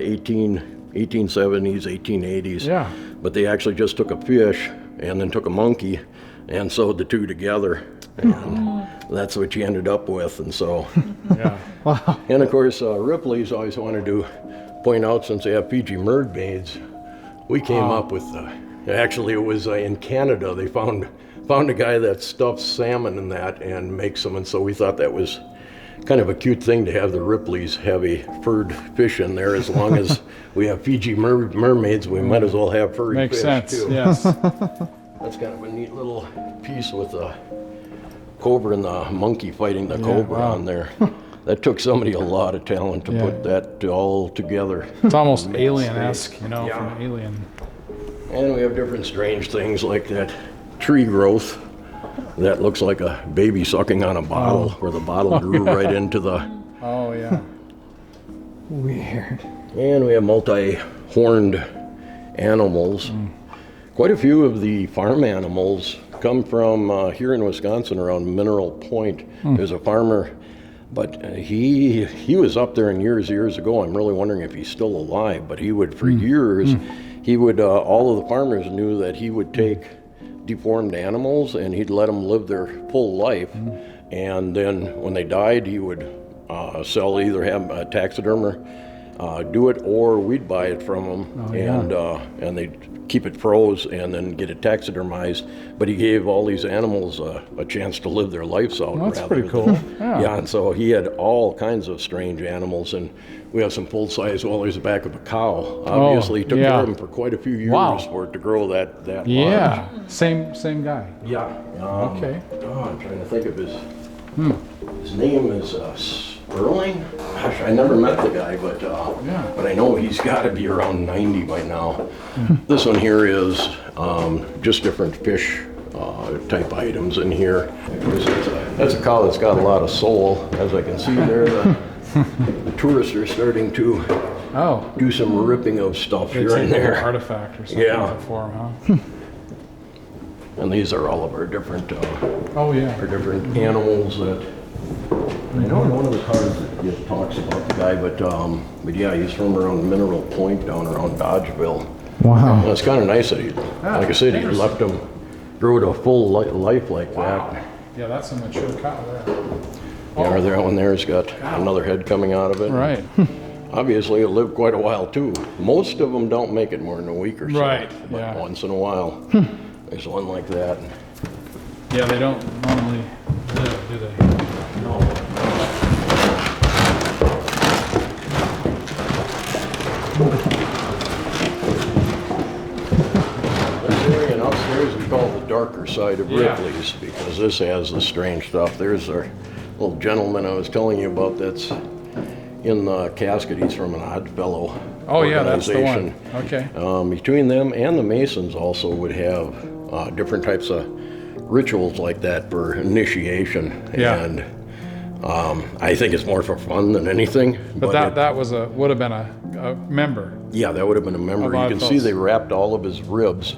1870s, 1880s, but they actually just took a fish and then took a monkey and sewed the two together. And that's what you ended up with, and so. Wow. And of course, Ripley's always wanted to point out, since they have Fiji mermaids, we came up with actually it was in Canada. They found a guy that stuffs salmon in that and makes them, and so we thought that was kind of a cute thing to have the Ripleys have a furred fish in there. As long as we have Fiji mermaids, we might as well have furry Makes fish sense, too. yes. That's kind of a neat little piece with the cobra and the monkey fighting the cobra wow. on there. That took somebody a lot of talent to put that all together. It's almost alien-esque, you know, Yeah. from Alien. And we have different strange things like that tree growth that looks like a baby sucking on a bottle, where the bottle grew right into the... Oh, yeah. Weird. And we have multi-horned animals. Quite a few of the farm animals come from here in Wisconsin around Mineral Point. There's a farmer, but he was up there in years ago. I'm really wondering if he's still alive, but he would, for years, he would, all of the farmers knew that he would take deformed animals and he'd let them live their full life. And then when they died, he would sell, either have a taxidermer do it, or we'd buy it from them, and they'd keep it froze and then get it taxidermized. But he gave all these animals a chance to live their lives out. Well, that's rather pretty cool. than- Yeah. and so he had all kinds of strange animals, and we have some full-size, well, there's the back of a cow. Obviously, took care of him for quite a few years for it to grow that large. Yeah, same guy. Yeah. Okay. I'm trying to think of his name is Sperling. Gosh, I never met the guy, but I know he's got to be around 90 by now. This one here is just different fish type items in here. That's a cow that's got a lot of soul, as I can see there. The tourists are starting to do some ripping of stuff here and there. Artifact or something for him, huh? And these are all of our different our different animals that I know in one of the cards it talks about the guy, but yeah, he's from around Mineral Point down around Dodgeville. Wow. And it's kind of nice that he, like I said, he left him grew to a full life like that. Yeah, that's a mature cow there. Yeah, that one there's got another head coming out of it. Right. Obviously, it lived quite a while too. Most of them don't make it more than a week or so. Right, But yeah. once in a while, there's one like that. Yeah, they don't normally live, do they? No. This area and upstairs we call the darker side of Ripley's, because this has the strange stuff. There's our little gentleman I was telling you about that's in the casket. He's from an Oddfellow Oh yeah, that's the organization. one. Okay. Between them and the Masons also would have different types of rituals like that for initiation. Yeah. And I think it's more for fun than anything. But that was would have been a member. Yeah, that would have been a member. Of You can see Oddfellows. they wrapped all of his ribs.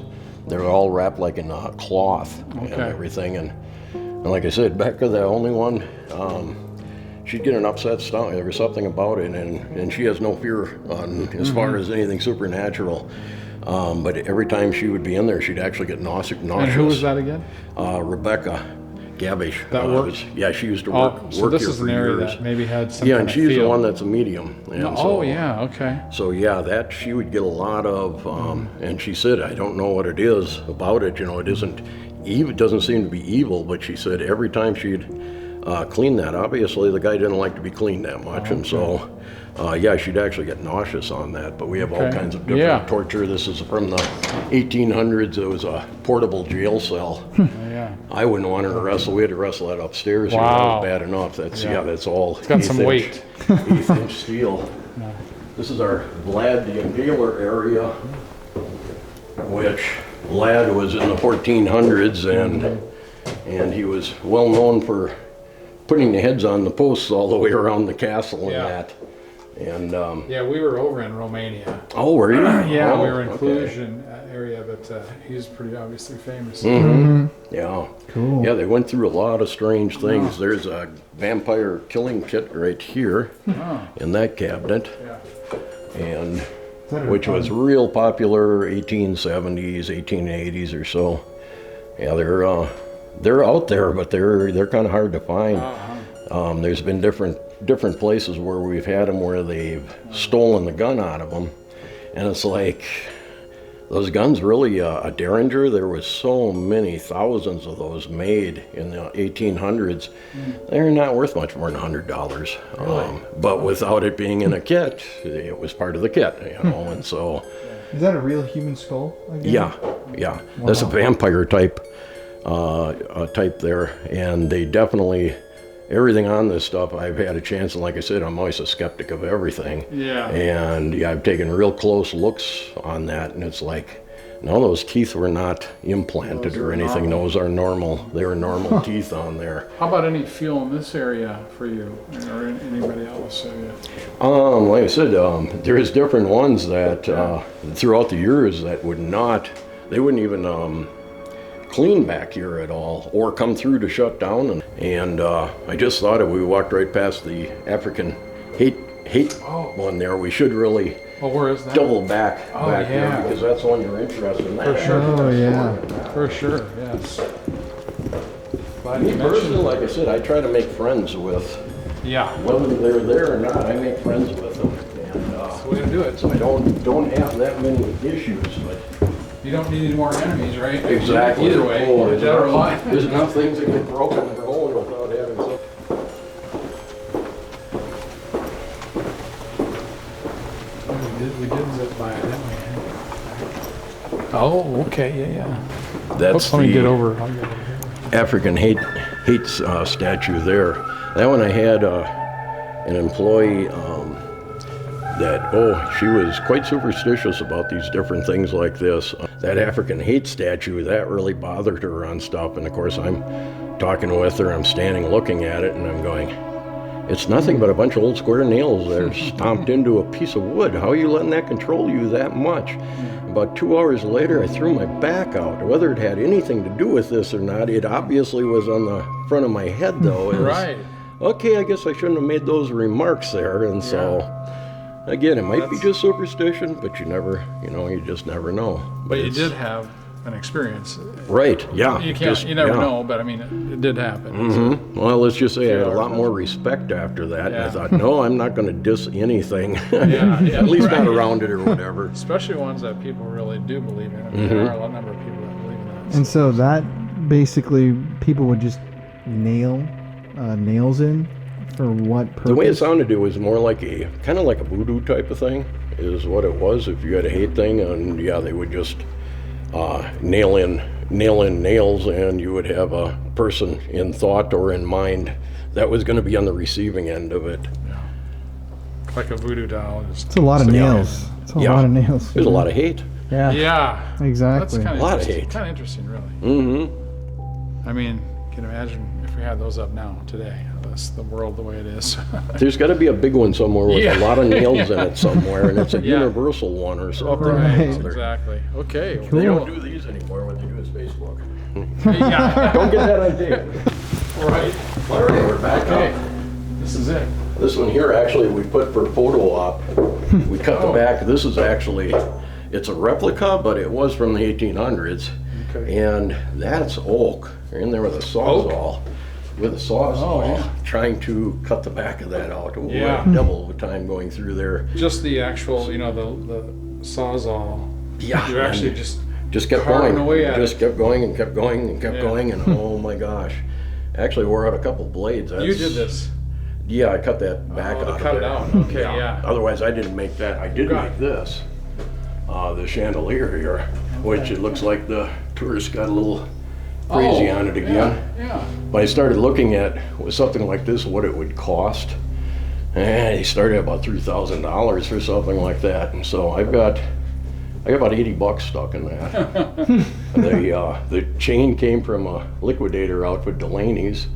They were all wrapped like in cloth and everything. And like I said, Becca, the only one, she'd get an upset stomach. There was something about it, and she has no fear on as far as anything supernatural. But every time she would be in there, she'd actually get nauseous. And who was that again? Rebecca Gabish. That worked? Yeah, she used to work So work this here is for an area years. that maybe had some Yeah, kind and of she's the feel. one that's a medium. And so, yeah, okay. So yeah, that she would get a lot of, and she said, I don't know what it is about it. You know, it isn't evil. It doesn't seem to be evil. But she said every time she'd clean that, obviously the guy didn't like to be cleaned that much, and so yeah, she'd actually get nauseous on that. But we have all kinds of different torture. This is from the 1800s. It was a portable jail cell. Yeah. I wouldn't want her to wrestle. We had to wrestle that upstairs. Here. That was bad enough. That's that's all. It's got some weight. 1/8-inch steel. This is our Vlad the Impaler area, which Vlad was in the 1400s, and he was well known for putting the heads on the posts all the way around the castle and that. And yeah, we were over in Romania. oh, were you? Yeah, Oh, we were in okay. Cluj area, but he's pretty obviously famous. Yeah. Cool. Yeah, they went through a lot of strange things. There's a vampire killing kit right here in that cabinet, and which was real popular 1870s, 1880s or so. Yeah, they're out there, but they're kind of hard to find. There's been different places where we've had them where they've stolen the gun out of them, and it's like Those guns really, a Derringer, there was so many thousands of those made in the 1800s. They're not worth much more than $100. But without it being in a kit, it was part of the kit, you know, and so. Is that a real human skull? Again? Yeah. Wow. That's a vampire type there, and they definitely, everything on this stuff, I've had a chance, and like I said, I'm always a skeptic of everything. Yeah. And yeah, I've taken real close looks on that, and it's like, no, those teeth were not implanted or anything. Normal. Those are normal. They were normal teeth on there. How about any feel in this area for you, or anybody else? Like I said, there's different ones that throughout the years that would not, they wouldn't even clean back here at all, or come through to shut down. And I just thought if we walked right past the African hate one there, we should really where is that? double back yeah. there, because that's one you're interested in. For sure. Oh, yeah. For sure, yes. Glad Me you personally, mentioned. like I said, I try to make friends with, Yeah. whether they're there or not, I make friends with them. And We're gonna do it. so I don't have that many issues, but You don't need any more enemies, right? exactly. Either way, Oh, dead or alive. there's enough things that get broken and rolling without having some. We did zip by it, didn't we? Oh, okay, yeah. That's Let me the get over. I'll get over here. African hate statue there. That one I had an employee that, she was quite superstitious about these different things like this. That African hate statue, that really bothered her on stuff. And of course, I'm talking with her, I'm standing looking at it, and I'm going, it's nothing but a bunch of old square nails that are stomped into a piece of wood. How are you letting that control you that much? About 2 hours later, I threw my back out. Whether it had anything to do with this or not, it obviously was on the front of my head, though. Right. Okay, I guess I shouldn't have made those remarks there. And so, again, it might be just superstition, but you just never know. But you did have an experience. Right, yeah. You can't, you never know, but I mean, it did happen. Well, let's just say I had a lot more respect after that. And I thought, no, I'm not going to diss anything. At least not around it or whatever. Especially ones that people really do believe in. I mean, there are a number of people that believe in that. And so that basically people would just nail nails in for what purpose? The way it sounded, it was more like kind of like a voodoo type of thing, is what it was. If you had a hate thing, and they would just nail in nails, and you would have a person in thought or in mind that was going to be on the receiving end of it. Yeah. Like a voodoo doll. It's a lot of nails. It's a lot of nails. There's a lot of hate. Yeah. Yeah. Exactly. That's kind A lot of hate. Kind of interesting, really. Mm-hmm. I mean, can you imagine if we had those up now, today? That's the world the way it is. There's got to be a big one somewhere with a lot of nails in it somewhere, and it's a universal one or something. Right, Right. exactly. Okay. They don't do these anymore. What they do is Facebook. Yeah. Don't get that on tape. Right. All right, we're back Okay. up. This is it. This one here, actually, we put for photo op. We cut the back. This is actually, it's a replica, but it was from the 1800s. Okay. And that's oak. They're in there with a sawzall. With a sawzall, trying to cut the back of that out. Ooh, Yeah. I had double the time going through there. Just the actual, the sawzall. Yeah. You actually just kept carving going. away at Just it. kept going and kept going and kept Yeah. going, and oh my gosh. Actually wore out a couple blades. You did this. Yeah, I cut that back out. cut of it there. out. Okay, yeah. Otherwise, I didn't make that. I did Got make it. this, the chandelier here, which it looks like the tourist got a little crazy on it again. Yeah. But I started looking at with something like this, what it would cost, and he started at about $3,000 for something like that. And so I got about $80 stuck in that. The chain came from a liquidator outfit, Delaney's,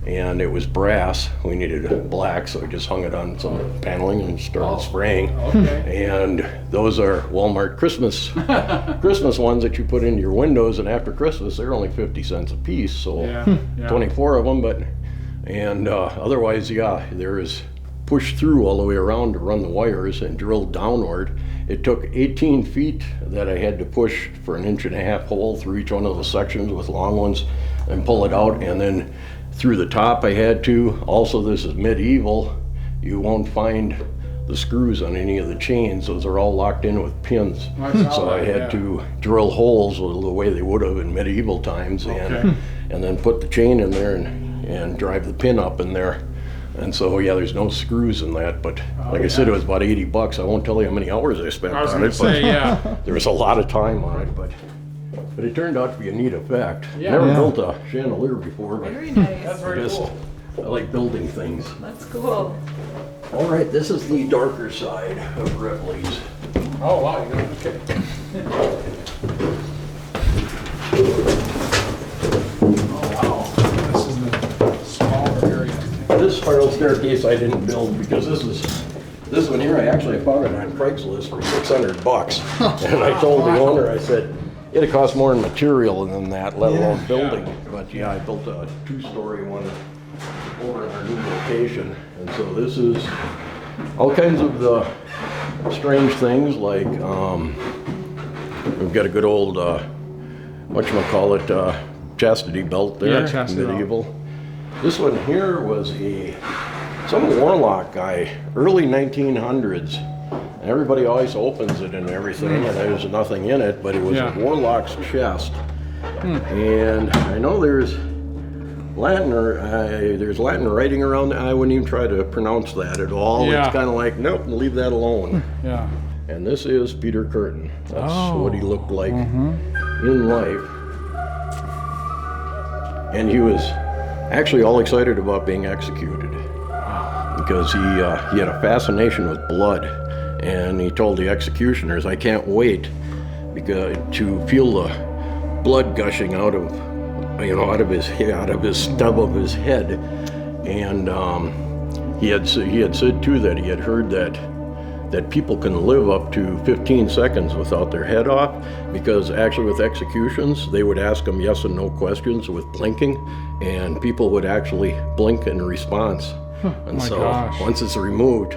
and it was brass. We needed black, so I just hung it on some paneling and started spraying. Okay. And those are Walmart Christmas ones that you put into your windows, and after Christmas they're only 50 cents a piece, so Yeah. 24 of them. Otherwise, there is pushed through all the way around to run the wires and drilled downward. It took 18 feet that I had to push for an 1.5-inch hole through each one of the sections with long ones and pull it out, and then through the top I had to. Also, this is medieval. You won't find the screws on any of the chains. Those are all locked in with pins. So I had to drill holes the way they would have in medieval times, and then put the chain in there and drive the pin up in there. And so, yeah, there's no screws in that, but like I said, it was about $80. I won't tell you how many hours I spent on it, but there was a lot of time on it, but it turned out to be a neat effect. Never built a chandelier before, but Very nice. That's very cool. I like building things. That's cool. All right, this is the darker side of Ripley's. Oh, wow. Okay. This spiral staircase I didn't build because this one here I actually found it on Craigslist for $600, and I told the owner, I said it'd cost more in material than that, let alone building. But yeah, I built a 2-story one over in our new location, and so this is all kinds of the strange things like we've got a good old whatchamacallit chastity belt there, medieval. Belt. This one here was some warlock guy, early 1900s. Everybody always opens it and everything, and there's nothing in it, but it was a warlock's chest. And I know there's Latin writing around. I wouldn't even try to pronounce that at all. It's kind of like, nope, leave that alone. And this is Peter Kurten. That's what he looked like in life. And he was actually all excited about being executed because he had a fascination with blood, and he told the executioners, "I can't wait to feel the blood gushing out of his stub of his head." And he had said too that he had heard that people can live up to 15 seconds without their head off, because actually with executions, they would ask them yes and no questions with blinking, and people would actually blink in response. And so once it's removed,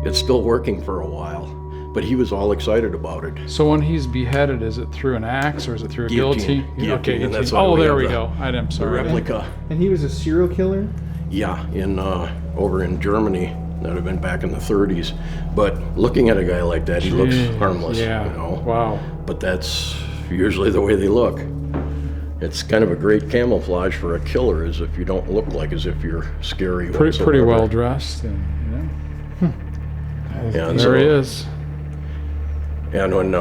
it's still working for a while. But he was all excited about it. So when he's beheaded, is it through an axe or is it through a guillotine? Okay, and that's there we go. I'm sorry. The replica. And he was a serial killer? Yeah, over in Germany. That would have been back in the 30s. But looking at a guy like that, he looks harmless. Yeah. You know? Wow. But that's usually the way they look. It's kind of a great camouflage for a killer, is if you don't look like as if you're scary. Pretty well dressed. And there he is. And when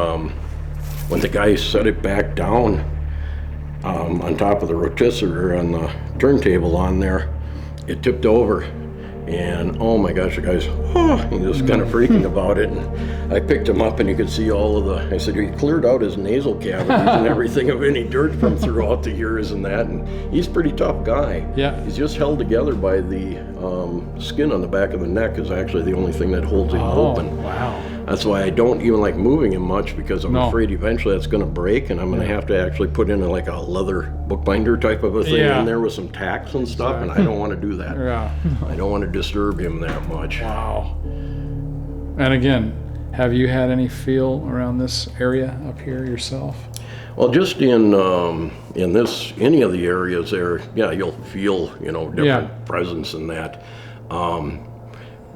the guy set it back down on top of the rotisserie on the turntable on there, it tipped over. And oh my gosh, the guy's he was kind of freaking about it. And I picked him up, and you could see I said, he cleared out his nasal cavities and everything of any dirt from throughout the years and that. And he's a pretty tough guy. Yeah. He's just held together by the skin on the back of the neck is actually the only thing that holds him open. Wow. That's why I don't even like moving him much, because I'm afraid eventually that's going to break, and I'm going to have to actually put in a leather bookbinder type of a thing in there with some tacks and stuff, and I don't want to do that. I don't want to disturb him that much. Wow. And again, have you had any feel around this area up here yourself? Well, just in any of the areas there, you'll feel, different presence in that.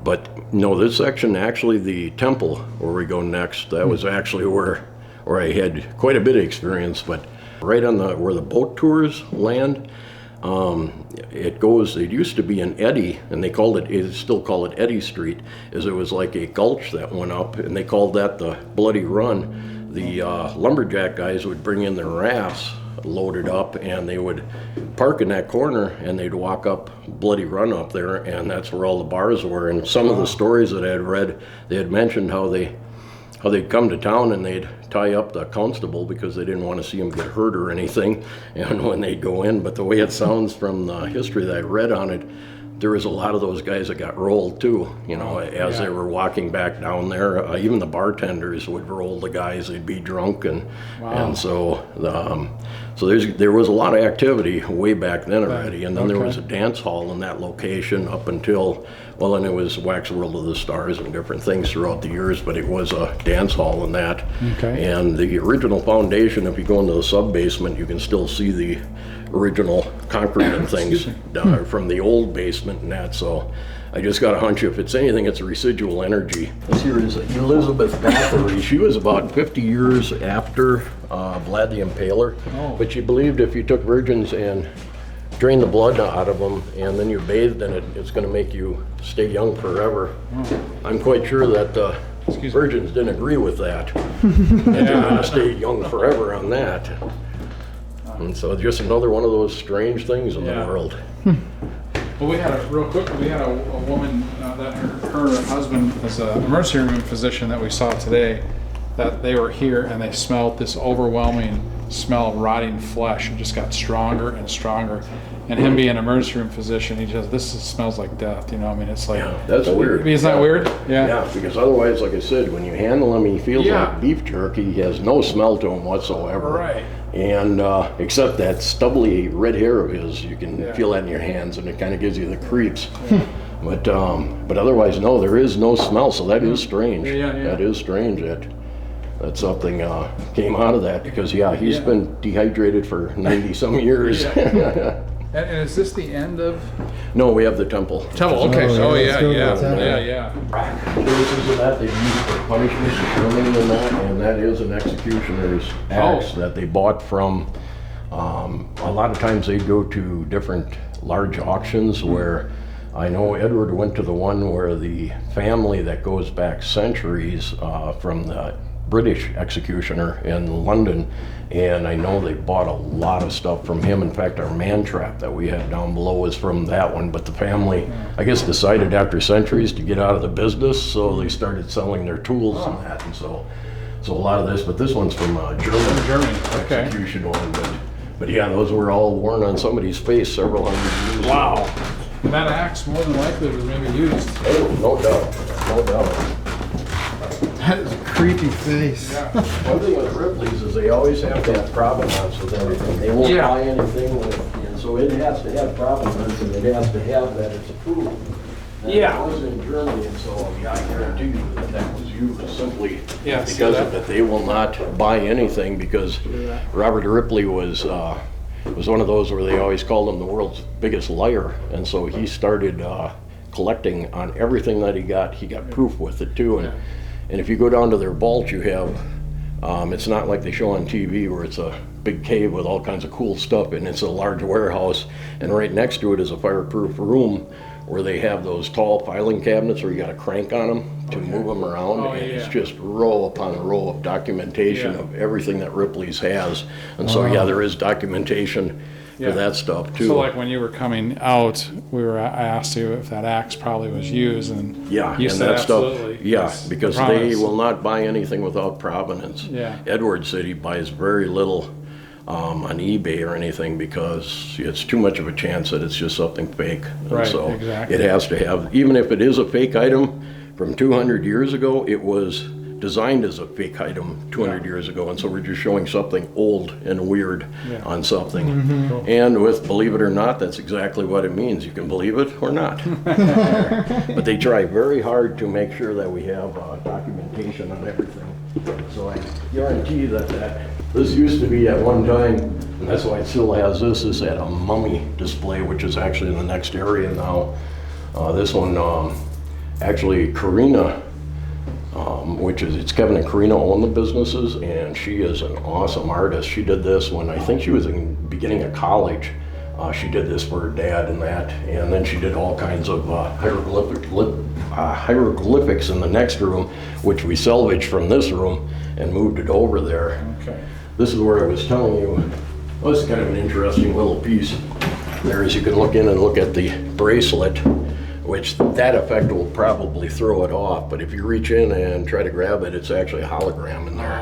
But no, this section, actually the temple where we go next, that was actually where I had quite a bit of experience, but right on where the boat tours land, it used to be an eddy, and they still call it Eddy Street, as it was like a gulch that went up, and they called that the Bloody Run. The lumberjack guys would bring in their rafts loaded up, and they would park in that corner, and they'd walk up Bloody Run up there, and that's where all the bars were. And some of the stories that I had read, they had mentioned how they'd come to town and they'd tie up the constable because they didn't want to see him get hurt or anything, and when they'd go in. But the way it sounds from the history that I read on it, there was a lot of those guys that got rolled too, as they were walking back down there. Even the bartenders would roll the guys; they'd be drunk, and so there was a lot of activity way back then already. And then there was a dance hall in that location up until, and it was Wax World of the Stars and different things throughout the years, but it was a dance hall in that. And the original foundation, if you go into the sub basement, you can still see the original concrete and things from the old basement and that. So I just got a hunch if it's anything, it's a residual energy. This here is Elizabeth Bathory. She was about 50 years after Vlad the Impaler, but she believed if you took virgins and drained the blood out of them and then you bathed in it, it's going to make you stay young forever. I'm quite sure that virgins didn't agree with that. And they're going to stay young forever on that. And so just another one of those strange things in the world. Well, we had a woman that her husband was an emergency room physician that we saw today, that they were here and they smelled this overwhelming smell of rotting flesh. It just got stronger and stronger. And him being an emergency room physician, he just, smells like death, you know, I mean, it's like... Yeah, that's weird. Isn't that weird? Yeah, because otherwise, like I said, when you handle him, he feels like beef jerky. He has no smell to him whatsoever. Right. And except that stubbly red hair of his, you can feel that in your hands, and it kind of gives you the creeps. But otherwise, no, there is no smell, so that is strange. That is strange that something came out of that, because he's been dehydrated for 90-some years. And is this the end of? No, we have the temple. Okay. Yeah. Traces of that they use for punishment in Germany and that is an executioner's axe that they bought from. A lot of times they go to different large auctions where I know Edward went to the one where the family that goes back centuries from the British executioner in London, and I know they bought a lot of stuff from him. In fact, our man trap that we had down below was from that one, but the family, I guess, decided after centuries to get out of the business, so they started selling their tools and that, and so a lot of this, but this one's from German execution one, but yeah, those were all worn on somebody's face several hundred years. Wow. And that axe more than likely was maybe used. Oh, no doubt. That is a creepy face. One thing with Ripley's is they always have to have provenance with everything. They won't buy anything and so it has to have provenance, and it has to have that it's approved. And it was in Germany, and so I guarantee you that was used simply because of that. They will not buy anything, because Robert Ripley was one of those where they always called him the world's biggest liar, and so he started collecting on everything that he got. He got proof with it too, and if you go down to their vault, you have, it's not like they show on TV where it's a big cave with all kinds of cool stuff, and it's a large warehouse, and right next to it is a fireproof room where they have those tall filing cabinets where you got to crank on them to move them around, it's just row upon row of documentation of everything that Ripley's has, and so there is documentation for that stuff too. So like when you were coming out, I asked you if that axe probably was used, and you said that absolutely. Stuff, because they will not buy anything without provenance. Edward said he buys very little on eBay or anything, because it's too much of a chance that it's just something fake. And so it has to have, even if it is a fake item from 200 years ago, it was designed as a fake item 200 years ago, and so we're just showing something old and weird on something. And with believe it or not, that's exactly what it means. You can believe it or not. But they try very hard to make sure that we have documentation on everything. So I guarantee that this used to be at one time, and that's why it still has this had a mummy display, which is actually in the next area now. This one, actually Karina, it's Kevin and Karina own the businesses, and she is an awesome artist. She did this when I think she was in the beginning of college. She did this for her dad and that, and then she did all kinds of hieroglyphics in the next room, which we salvaged from this room and moved it over there. This is where I was telling you, this is kind of an interesting little piece. There is, you can look in and look at the bracelet, which that effect will probably throw it off, but if you reach in and try to grab it, it's actually a hologram in there.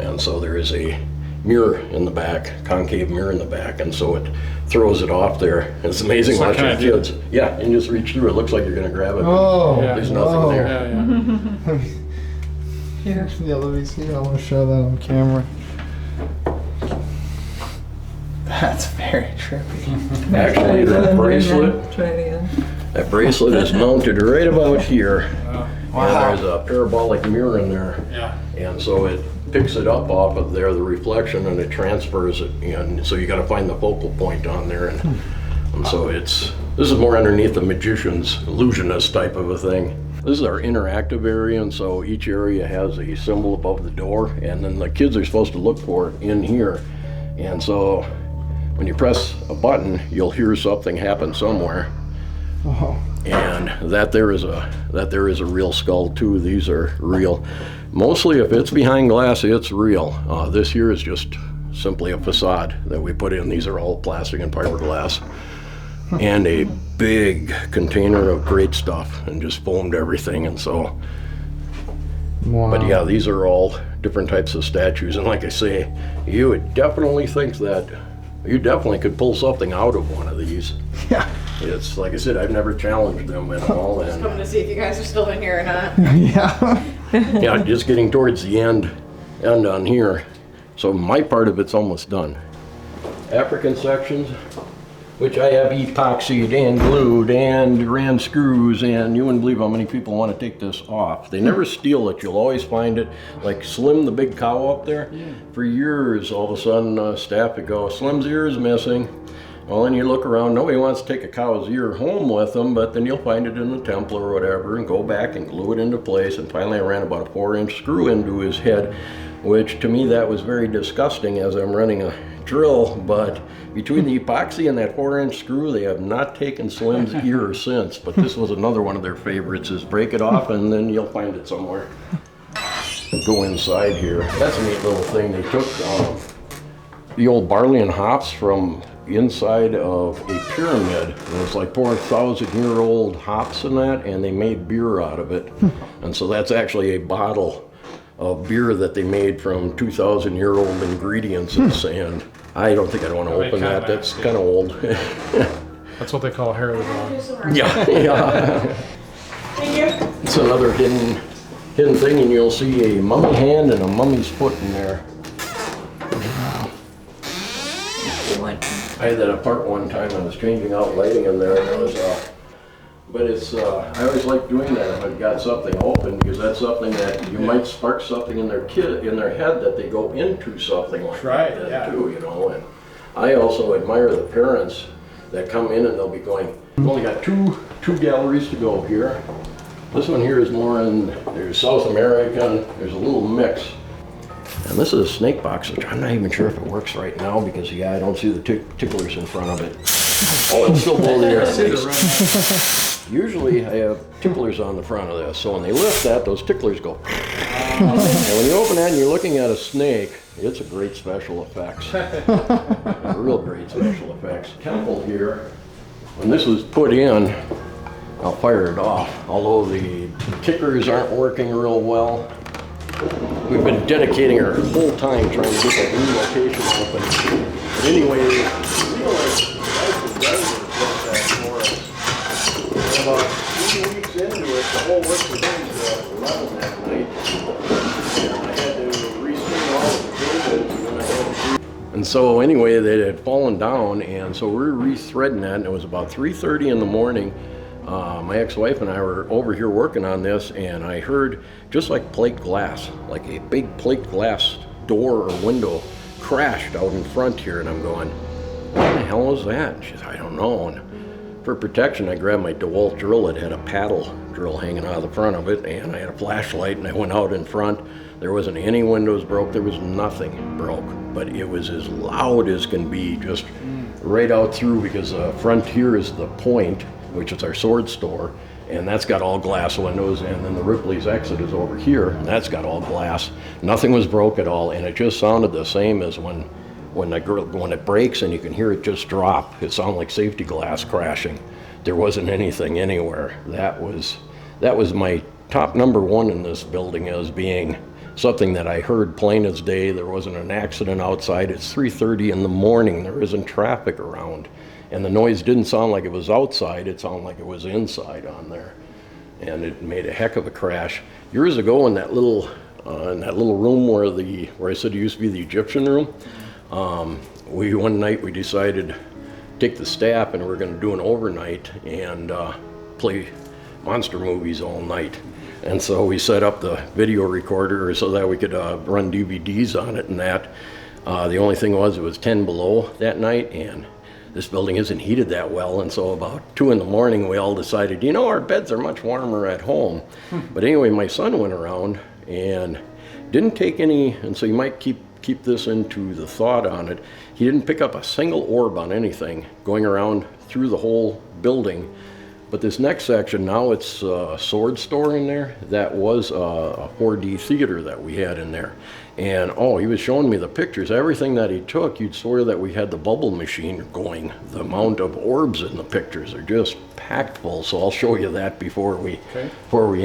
And so there is a mirror in the back, concave mirror in the back, and so it throws it off there. It's amazing watching kids. Yeah, and you just reach through, it looks like you're gonna grab it. There's nothing there. Let me see, I want to show that on camera. That's very trippy. Actually, that bracelet is mounted right about here. And there's a parabolic mirror in there. And so picks it up off of there, the reflection, and it transfers it, and so you got to find the focal point on there, and so this is more underneath the magician's illusionist type of a thing. This is our interactive area, and so each area has a symbol above the door, and then the kids are supposed to look for it in here. And so when you press a button, you'll hear something happen somewhere. Oh. And that there is a real skull too. These are real. Mostly if it's behind glass, it's real. This here is just simply a facade that we put in. These are all plastic and fiberglass. And a big container of great stuff, and just foamed everything. And so, Wow. But yeah, these are all different types of statues. And like I say, you would definitely think that you definitely could pull something out of one of these. Yeah. It's like I said, I've never challenged them at all. And Coming to see if you guys are still in here or not. Yeah. yeah, just getting towards the end on here. So my part of it's almost done. African sections, which I have epoxied and glued and ran screws, and you wouldn't believe how many people want to take this off. They never steal it. You'll always find it. Like Slim, the big cow up there, for years, all of a sudden, staff would go, Slim's ear is missing. Well, then you look around, nobody wants to take a cow's ear home with them, but then you'll find it in the temple or whatever, and go back and glue it into place. And finally, I ran about a 4-inch screw into his head, which to me, that was very disgusting as I'm running a drill, but between the epoxy and that 4-inch screw, they have not taken Slim's ear since. But this was another one of their favorites, is break it off and then you'll find it somewhere. Go inside here. That's a neat little thing. They took the old barley and hops from inside of a pyramid. It was like 4,000-year-old hops in that, and they made beer out of it. And so that's actually a bottle of beer that they made from 2,000-year-old ingredients. And I don't think I'd want to open that. That's kind of old. That's what they call hair of the dog. Yeah, yeah. Thank you. It's another hidden thing, and you'll see a mummy hand and a mummy's foot in there. I had that apart one time. I was changing out lighting in there, and it was but it's I always like doing that if I've got something open, because that's something that you might spark something in their head that they go into something like that too, you know. And I also admire the parents that come in and they'll be going, we've only got two galleries to go here. This one here is more in, there's South American, there's a little mix. And this is a snake box, which I'm not even sure if it works right now, because I don't see the ticklers in front of it. Oh, it's still below the air. Usually I have ticklers on the front of this, so when they lift that, those ticklers go. And when you open that and you're looking at a snake, it's a great special effects. A real great special effects. Temple here, when this was put in, I'll fire it off, although the tickers aren't working real well. We've been dedicating our whole time trying to get that new location open. But anyway, we realized the guys built that for us. And about 2 weeks into it, the whole work was into 11 that night. And I had to restring all of the cables, and then I had to. And so anyway, they had fallen down, and so we were re-threading that, and it was about 3:30 in the morning. My ex-wife and I were over here working on this, and I heard just like plate glass, like a big plate glass door or window crashed out in front here, and I'm going, what the hell was that? And she said, I don't know. And for protection, I grabbed my DeWalt drill. It had a paddle drill hanging out of the front of it, and I had a flashlight, and I went out in front. There wasn't any windows broke. There was nothing broke, but it was as loud as can be, just right out through, because the front here is the Point, which is our sword store, and that's got all glass windows, and then the Ripley's exit is over here, and that's got all glass. Nothing was broke at all, and it just sounded the same as when it breaks and you can hear it just drop. It sounded like safety glass crashing. There wasn't anything anywhere. That was my top number one in this building, as being something that I heard plain as day. There wasn't an accident outside. It's 3:30 in the morning. There isn't traffic around. And the noise didn't sound like it was outside, it sounded like it was inside on there. And it made a heck of a crash. Years ago in that little room where I said it used to be the Egyptian room, one night we decided to take the staff and we're gonna do an overnight and play monster movies all night. And so we set up the video recorder so that we could run DVDs on it and that. The only thing was it was 10 below that night, and this building isn't heated that well, and so about 2 in the morning we all decided, our beds are much warmer at home. But anyway, my son went around and didn't take any, and so you might keep this into the thought on it. He didn't pick up a single orb on anything going around through the whole building. But this next section, now it's a sword store in there. That was a 4D theater that we had in there. And he was showing me the pictures. Everything that he took, you'd swear that we had the bubble machine going. The amount of orbs in the pictures are just packed full. So I'll show you that before we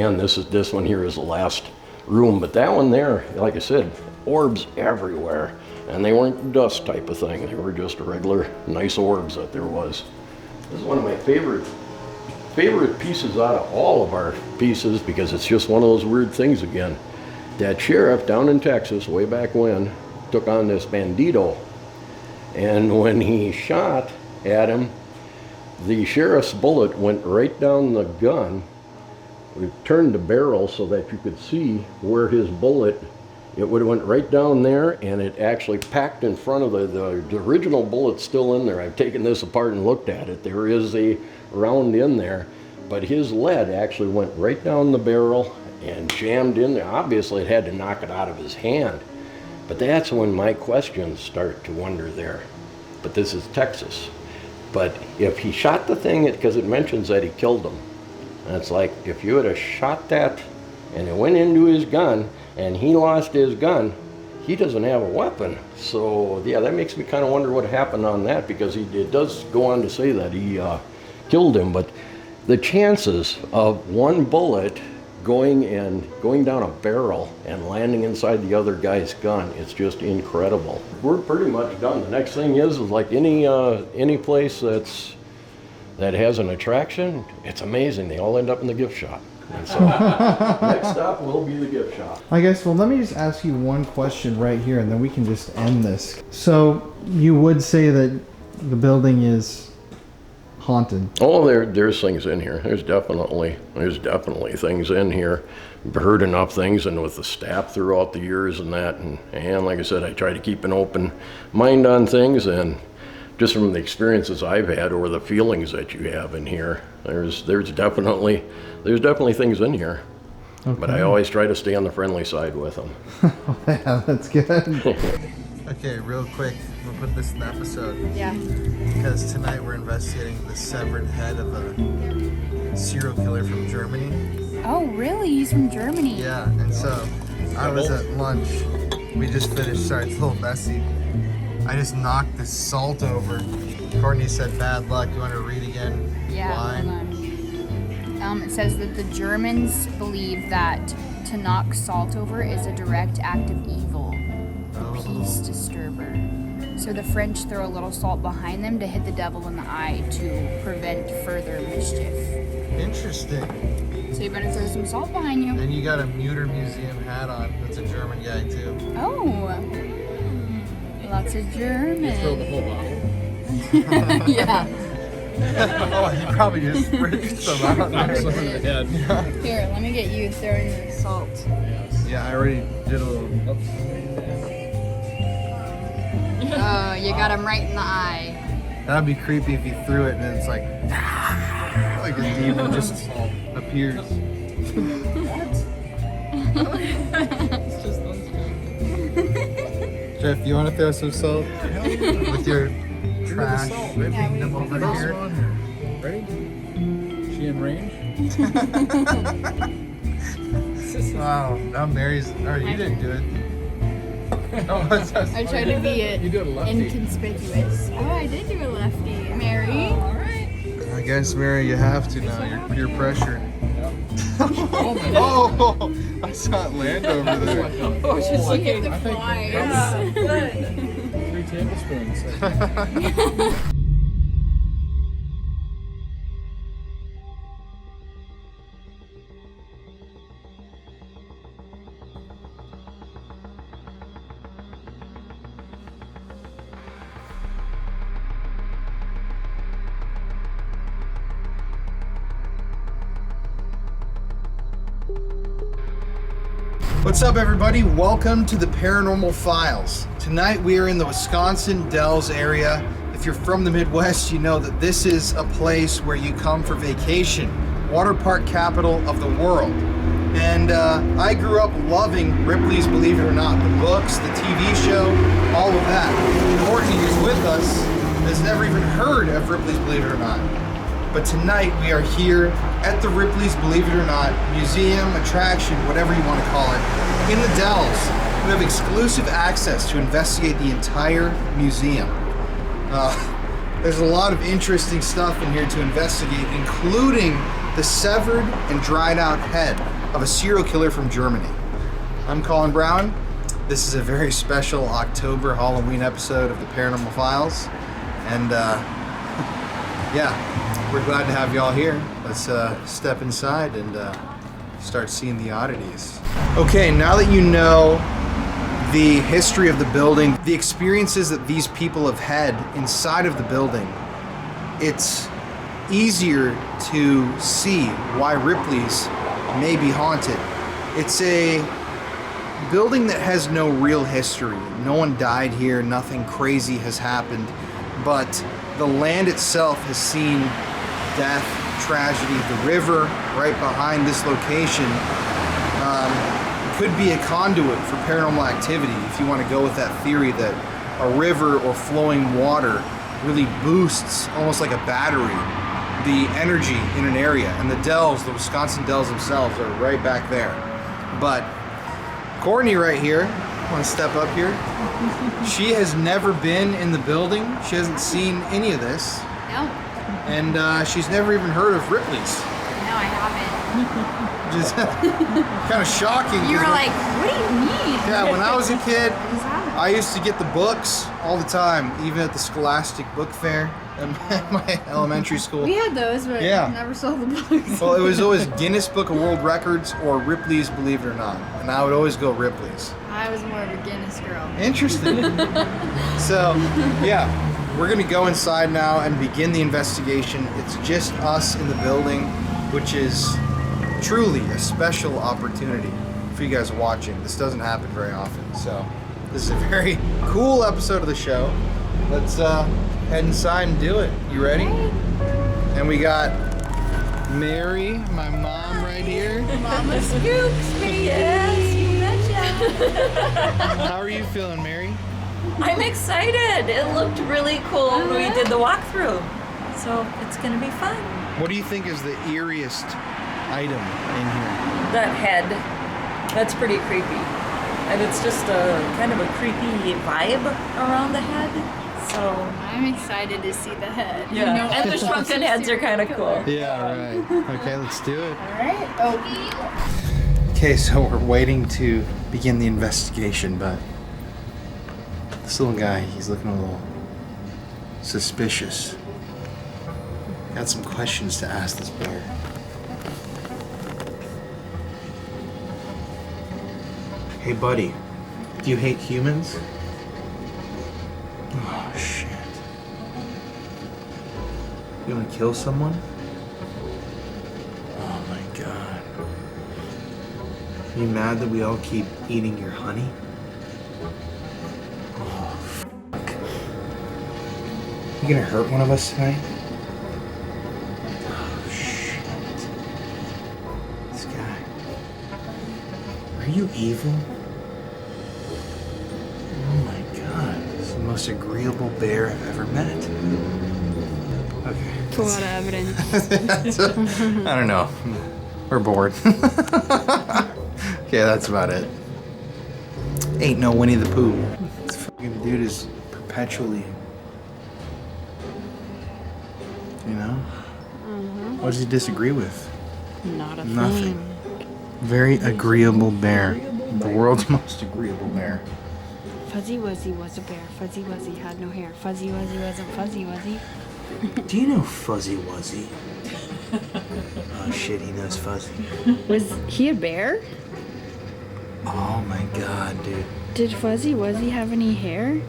end. This one here is the last room. But that one there, like I said, orbs everywhere. And they weren't dust type of thing. They were just regular nice orbs that there was. This is one of my favorite pieces out of all of our pieces, because it's just one of those weird things again. That sheriff down in Texas, way back when, took on this bandito. And when he shot at him, the sheriff's bullet went right down the gun. We turned the barrel so that you could see where his bullet, it would have went right down there, and it actually packed in front of the original bullet still in there. I've taken this apart and looked at it. There is a round in there, but his lead actually went right down the barrel and jammed in there. Obviously, it had to knock it out of his hand. But that's when my questions start to wonder there. But this is Texas. But if he shot the thing, because it mentions that he killed him, and it's like, if you would have shot that and it went into his gun and he lost his gun, he doesn't have a weapon. So yeah, that makes me kind of wonder what happened on that, because it does go on to say that he killed him. But the chances of one bullet going down a barrel and landing inside the other guy's gun, it's just incredible. We're pretty much done. The next thing is like any place that has an attraction, it's amazing. They all end up in the gift shop. And so next stop will be the gift shop. I guess, well, let me just ask you one question right here, and then we can just end this. So you would say that the building is haunted? Oh, there's things in here. There's definitely things in here. Heard enough things, and with the staff throughout the years and that, and like I said, I try to keep an open mind on things, and just from the experiences I've had or the feelings that you have in here, there's definitely things in here. Okay. But I always try to stay on the friendly side with them. Yeah, that's good. Okay, real quick, we'll put this in the episode. Yeah. Because tonight we're investigating the severed head of a serial killer from Germany. Oh, really? He's from Germany? Yeah, and so I was at lunch. We just finished. Sorry, it's a little messy. I just knocked this salt over. Courtney said, bad luck. You want to read again? Yeah, hold on. It says that the Germans believe that to knock salt over is a direct act of evil. Peace disturber. So the French throw a little salt behind them to hit the devil in the eye to prevent further mischief. Interesting. So you better throw some salt behind you. And you got a Mutter Museum hat on. That's a German guy too. Oh. Lots of German. You throw the whole bottle. Yeah. Oh, he probably just ripped some out. Yeah. Here, let me get you throwing the salt. Yeah, I already did a little. Oh, you got him right in the eye. That'd be creepy if you threw it and then it's like a demon just appears. Jeff, you want to throw some salt with your trash? Ripping them over here. Ready? She in range? Wow, now Mary's. Oh, you didn't do it. I tried to be inconspicuous. Oh, I did do a lefty. Mary? Alright. I guess, Mary, you have to now. You're peer pressured. Oh, I saw it land over there. Oh, she hit the flies. Yeah, good. 3 tablespoons. What's up, everybody? Welcome to the Paranormal Files. Tonight we are in the Wisconsin Dells area. If you're from the Midwest, you know that this is a place where you come for vacation. Water park capital of the world. And I grew up loving Ripley's Believe It or Not, the books, the TV show, all of that. Courtney, who's with us, has never even heard of Ripley's Believe It or Not. But tonight we are here at the Ripley's Believe It or Not museum, attraction, whatever you want to call it, in the Dells. We have exclusive access to investigate the entire museum. There's a lot of interesting stuff in here to investigate, including the severed and dried out head of a serial killer from Germany. I'm Colin Brown. This is a very special October Halloween episode of the Paranormal Files. And yeah, we're glad to have y'all here. Let's step inside and start seeing the oddities. Okay, now that you know the history of the building, the experiences that these people have had inside of the building, it's easier to see why Ripley's may be haunted. It's a building that has no real history. No one died here, nothing crazy has happened, but the land itself has seen death, tragedy. The river right behind this location could be a conduit for paranormal activity, if you want to go with that theory that a river or flowing water really boosts, almost like a battery, the energy in an area. And the Dells, the Wisconsin Dells themselves, are right back there. But Courtney right here, want to step up here? She has never been in the building. She hasn't seen any of this. No. And she's never even heard of Ripley's. No, I haven't. Just kind of shocking. You were like, what do you mean? Yeah, when I was a kid, What is that? I used to get the books all the time, even at the Scholastic Book Fair at my elementary school. We had those, but Yeah. never saw the books. Well, it was always Guinness Book of World Records or Ripley's Believe It or Not. And I would always go Ripley's. I was more of a Guinness girl. Interesting. So, yeah, we're going to go inside now and begin the investigation. It's just us in the building, which is truly a special opportunity for you guys watching. This doesn't happen very often. So, this is a very cool episode of the show. Let's head inside and do it. You ready? And we got Mary, my mom, right here. Mama Scoops, baby. Yes, you betcha. How are you feeling, Mary? I'm excited. It looked really cool when we did the walkthrough. So it's going to be fun. What do you think is the eeriest item in here? That head, that's pretty creepy. And it's just a kind of a creepy vibe around the head. So I'm excited to see the head. yeah, You know, and the shrunken heads are kind of cool. Yeah, right. Okay, let's do it. All right. Oh. Okay, so we're waiting to begin the investigation, but this little guy, he's looking a little suspicious. Got some questions to ask this bear. Hey, buddy, do you hate humans? Oh, shit. You want to kill someone? Oh, my God. Are you mad that we all keep eating your honey? Oh, fuck. You gonna hurt one of us tonight? Oh, shit. This guy. Are you evil? Oh my God. This is the most agreeable bear I've ever met. Okay. It's a lot of evidence. I don't know. We're bored. Okay, that's about it. Ain't no Winnie the Pooh. This fucking dude is perpetually, you know? What does he disagree with? Not a Nothing. thing. Very agreeable bear. The world's most agreeable bear. Fuzzy Wuzzy was a bear. Fuzzy Wuzzy had no hair. Fuzzy Wuzzy wasn't Fuzzy Wuzzy. Do you know Fuzzy Wuzzy? Oh shit, he knows Fuzzy. Was he a bear? Oh my God, dude. Did Fuzzy Wuzzy have any hair?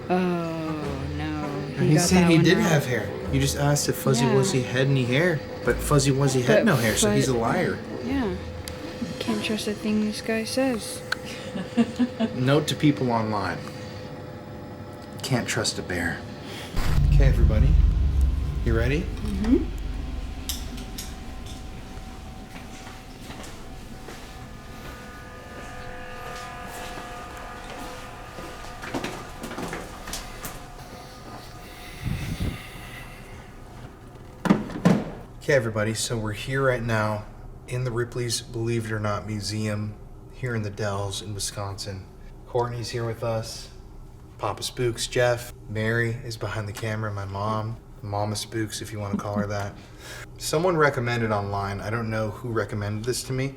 Oh no. He got said that he one did wrong. have hair. You just asked if Fuzzy Yeah. Wuzzy had any hair, but Fuzzy Wuzzy had But no hair, so he's a liar. Yeah. Can't trust a thing this guy says. Note to people online. Can't trust a bear. Okay, everybody. You ready? Mm-hmm. Okay, everybody, so we're here right now in the Ripley's Believe It or Not Museum here in the Dells in Wisconsin. Courtney's here with us. Papa Spooks, Jeff. Mary is behind the camera, my mom. Mama Spooks, if you want to call her that. Someone recommended online, I don't know who recommended this to me,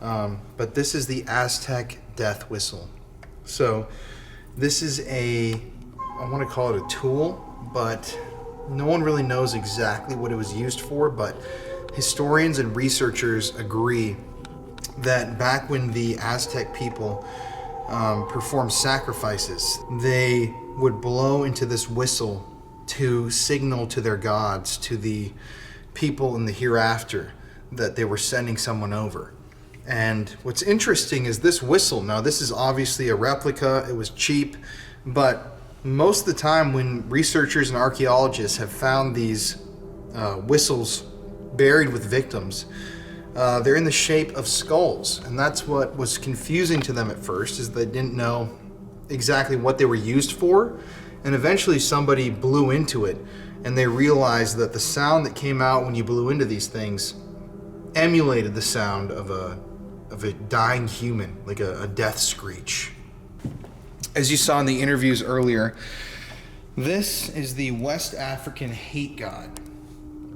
but this is the Aztec death whistle. So this is I want to call it a tool, but no one really knows exactly what it was used for, but historians and researchers agree that back when the Aztec people performed sacrifices, they would blow into this whistle to signal to their gods, to the people in the hereafter, that they were sending someone over. And what's interesting is this whistle, now this is obviously a replica, it was cheap, but most of the time when researchers and archaeologists have found these whistles buried with victims, they're in the shape of skulls. And that's what was confusing to them at first, is they didn't know exactly what they were used for. And eventually somebody blew into it and they realized that the sound that came out when you blew into these things emulated the sound of a dying human, like a death screech. As you saw in the interviews earlier, this is the West African hate god.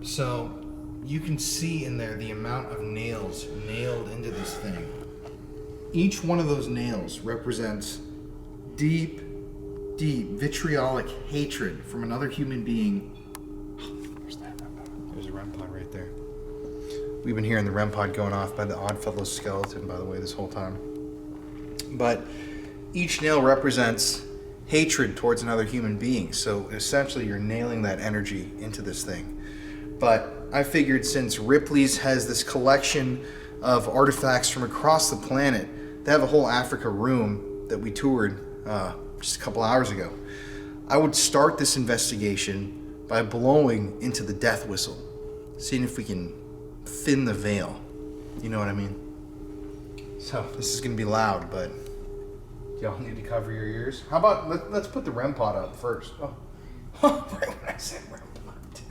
So you can see in there the amount of nails nailed into this thing. Each one of those nails represents deep, deep vitriolic hatred from another human being. Where's that REM pod? There's a REM pod right there. We've been hearing the REM pod going off by the Oddfellows skeleton, by the way, this whole time. But each nail represents hatred towards another human being. So essentially you're nailing that energy into this thing. But I figured since Ripley's has this collection of artifacts from across the planet, they have a whole Africa room that we toured just a couple hours ago. I would start this investigation by blowing into the death whistle, seeing if we can thin the veil. You know what I mean? So this is gonna be loud, but y'all need to cover your ears. How about let's put the REM pod up first. Oh, right when I said REM pod too.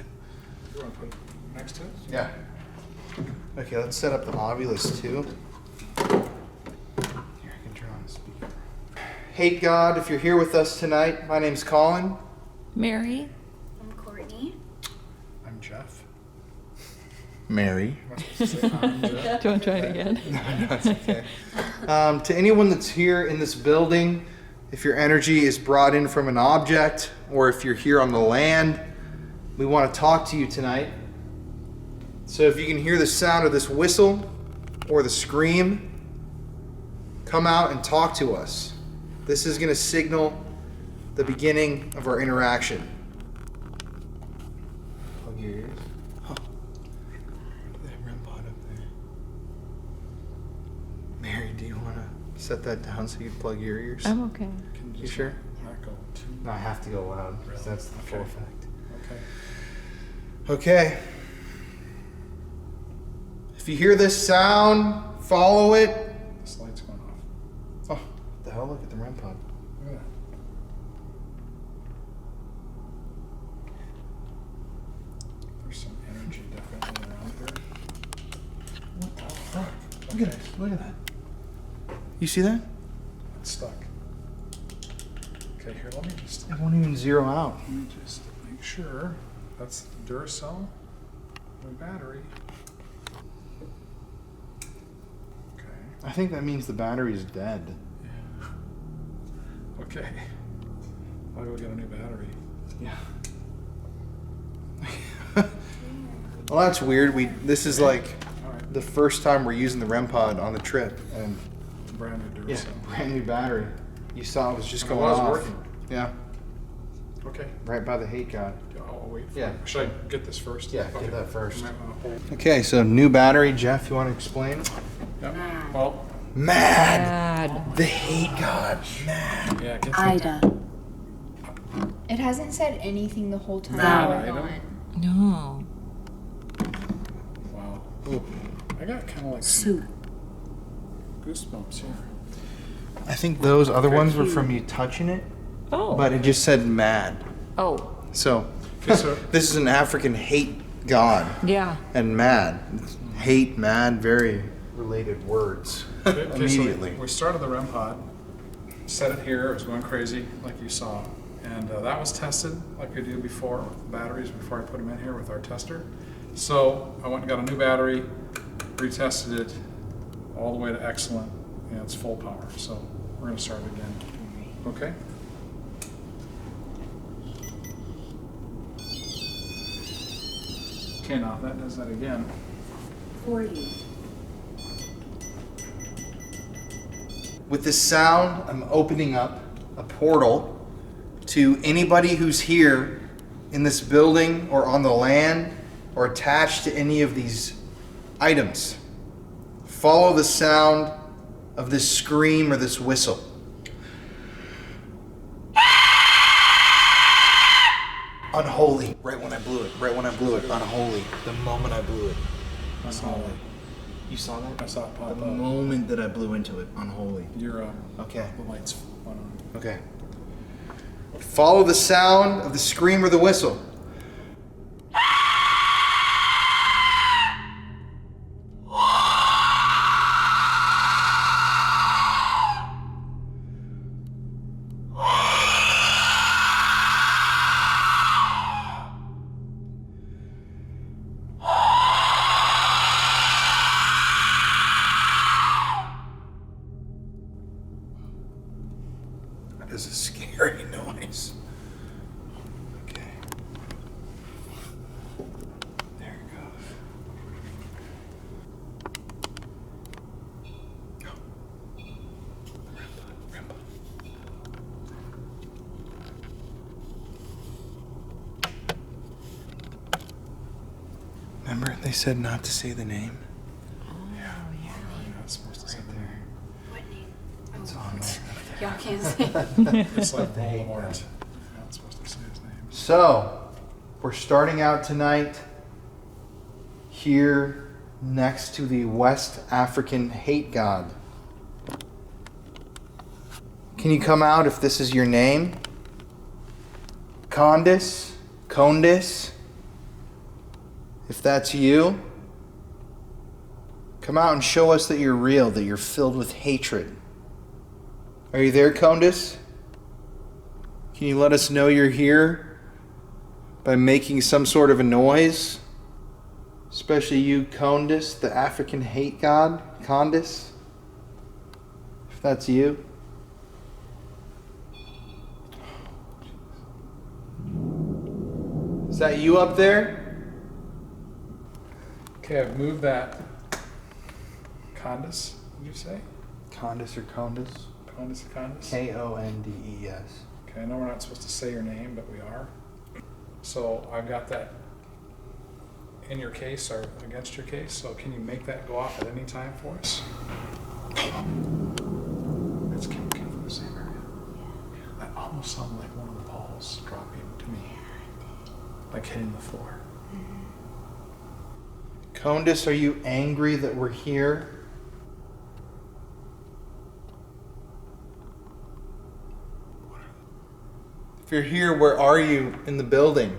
You want to put it next to it? Yeah. Okay, let's set up the Ovilus too. Here, I can turn on the speaker. Hate God, if you're here with us tonight, my name's Colin. Mary. I'm Courtney. I'm Jeff. Mary. Do you want to try it again? No, it's okay. To anyone that's here in this building, if your energy is brought in from an object, or if you're here on the land, we want to talk to you tonight. So if you can hear the sound of this whistle or the scream, come out and talk to us. This is going to signal the beginning of our interaction. Plug your ears. Oh. That REM pod up there. Mary, do you want to set that down so you plug your ears? I'm okay. You sure? Not go too. No, I have to go loud because Really? that's the full Okay. effect. Okay. Okay. If you hear this sound, follow it. This light's going off. Oh, what the hell? Look at the REM pod. Look at that. There's some energy definitely around here. What the fuck? Look at this. Look at that. You see that? It's stuck. Okay, here, let me just It won't even zero out. make sure. That's Duracell. No battery. Okay. I think that means the battery is dead. Okay. I'll go get a new battery. Yeah. Well, that's weird. This is like All right. the first time we're using the REM pod on the trip, and Brand new yeah, Duracell. brand new battery. You saw it was just And it going was off. working. Yeah, Okay. right by the hate god. I'll wait for Yeah. it. Should I get this first? Yeah, get that first. You might wanna hold- Okay, so new battery. Jeff, you want to explain? Yep. Well, Mad. The hate god. Mad. yeah, get Ida. It hasn't said anything the whole time Mad we're item? gone. No. Wow. Ooh, I got kind of like Sue. goosebumps here. I think those other ones were from you touching it, Oh. but it just said mad. Oh. So, Okay, so this is an African hate god. Yeah. And mad. Hate, mad, very related words. okay, so Immediately. we started the REM pod, set it here. It was going crazy, like you saw, and that was tested like I did before with the batteries before I put them in here with our tester. So I went and got a new battery, retested it all the way to excellent, and it's full power. So we're going to start it again. Okay. Okay, now that does that again. 40. With this sound, I'm opening up a portal to anybody who's here in this building or on the land or attached to any of these items. Follow the sound of this scream or this whistle. Unholy. Right when I blew it. Unholy. The moment I blew it. Unholy. You saw that? I saw it pop The up. moment that I blew into it. Unholy. Your Okay. the lights went on. Okay. Follow the sound of the scream or the whistle. That is a scary noise. Okay. There it goes. Oh. Rambo. Remember, they said not to say the name? You're not supposed to say the name. What name? It's on there. Y'all can't say. It's like Voldemort. You're not supposed to say his name. So, we're starting out tonight here next to the West African hate god. Can you come out if this is your name? Condis? If that's you, come out and show us that you're real, that you're filled with hatred. Are you there, Condis? Can you let us know you're here by making some sort of a noise? Especially you, Condis, the African hate god, Condis. If that's you. Is that you up there? Okay, I've moved that. Condis, did you say? Condis or Condis? Condis. Kondes. Okay, I know we're not supposed to say your name, but we are. So I've got that in your case or against your case. So can you make that go off at any time for us? It's came from the same area. That almost sounded like one of the balls dropping to me, like hitting the floor. Condis, are you angry that we're here? If you're here, where are you in the building?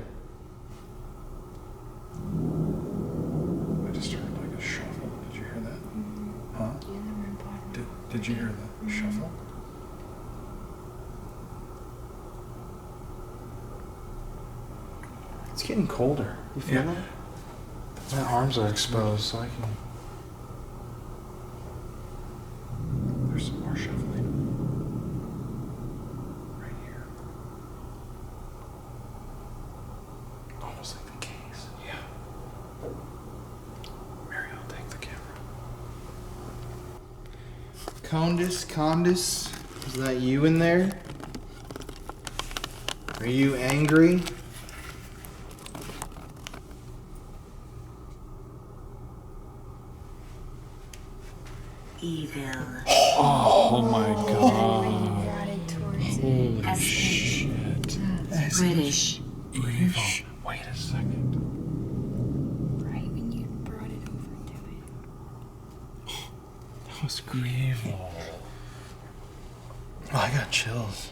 I just heard like a shuffle. Did you hear that? Huh? Did you hear the shuffle? It's getting colder. You feel Yeah. that? My arms are exposed, so I can... There's some more shuffling. Right here. Almost like the case. Yeah. Mary, I'll take the camera. Condis, is that you in there? Are you angry? evil. Oh my god. Brought it towards it. Holy shit. British. Evil. Wait a second. Right when you brought it over to it. That was evil. Oh, I got chills.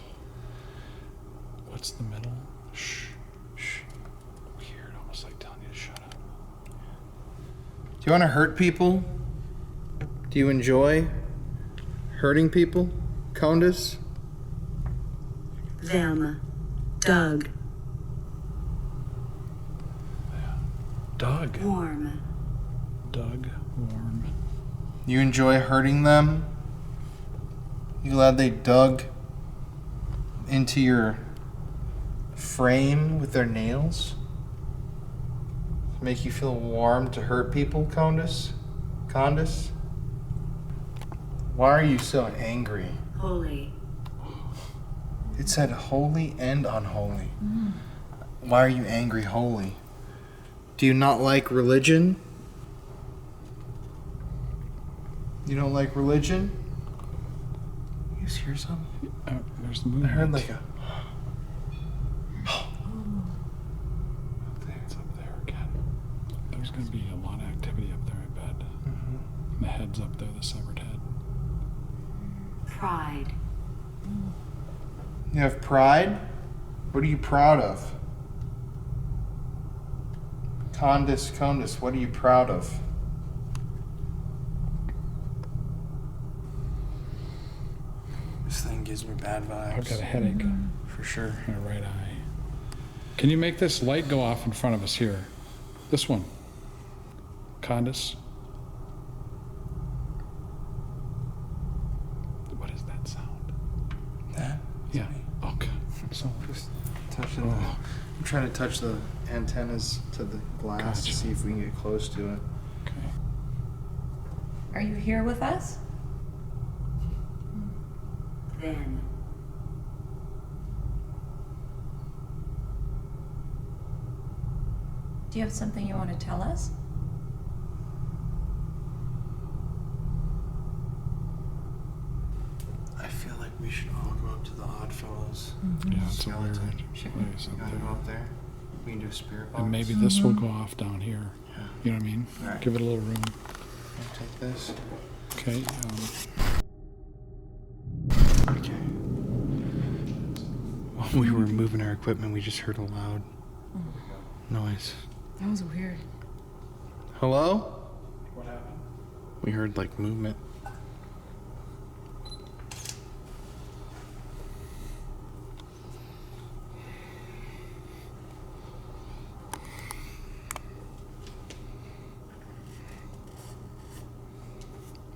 What's the middle? Shh. Shh. Weird. Almost like telling you to shut up. Do you want to hurt people? Do you enjoy hurting people, Condis? Velma. Doug. Doug. Warm. Doug. Warm. You enjoy hurting them? You glad they dug into your frame with their nails? Make you feel warm to hurt people, Condis? Condis? Why are you so angry? Holy. It said holy and unholy. Why are you angry, holy? Do you not like religion? You don't like religion? You guys hear something? There's the movement. I heard like a... It's up there again. There's going to be a lot of activity up there, I bet. The head's up there, the severed head. Pride. You have pride? What are you proud of? Condis, what are you proud of? This thing gives me bad vibes. I've got a headache. For sure. In my right eye. Can you make this light go off in front of us here? This one. Condis. What is that sound? That? Yeah. Okay. So just touching the... I'm trying to touch the antennas to the glass to see if we can get close to it. Okay. Are you here with us? Then. Do you have something you want to tell us? I feel like we should all go up to the Oddfellows. Yeah, it's a weird Skeleton. place You up gotta there. go up there. We can do a spirit box. And maybe this will go off down here. Yeah. You know what I mean? All right. Give it a little room. I'll take this. Okay. Okay. While we were moving our equipment, we just heard a loud noise. That was weird. Hello? What happened? We heard like movement.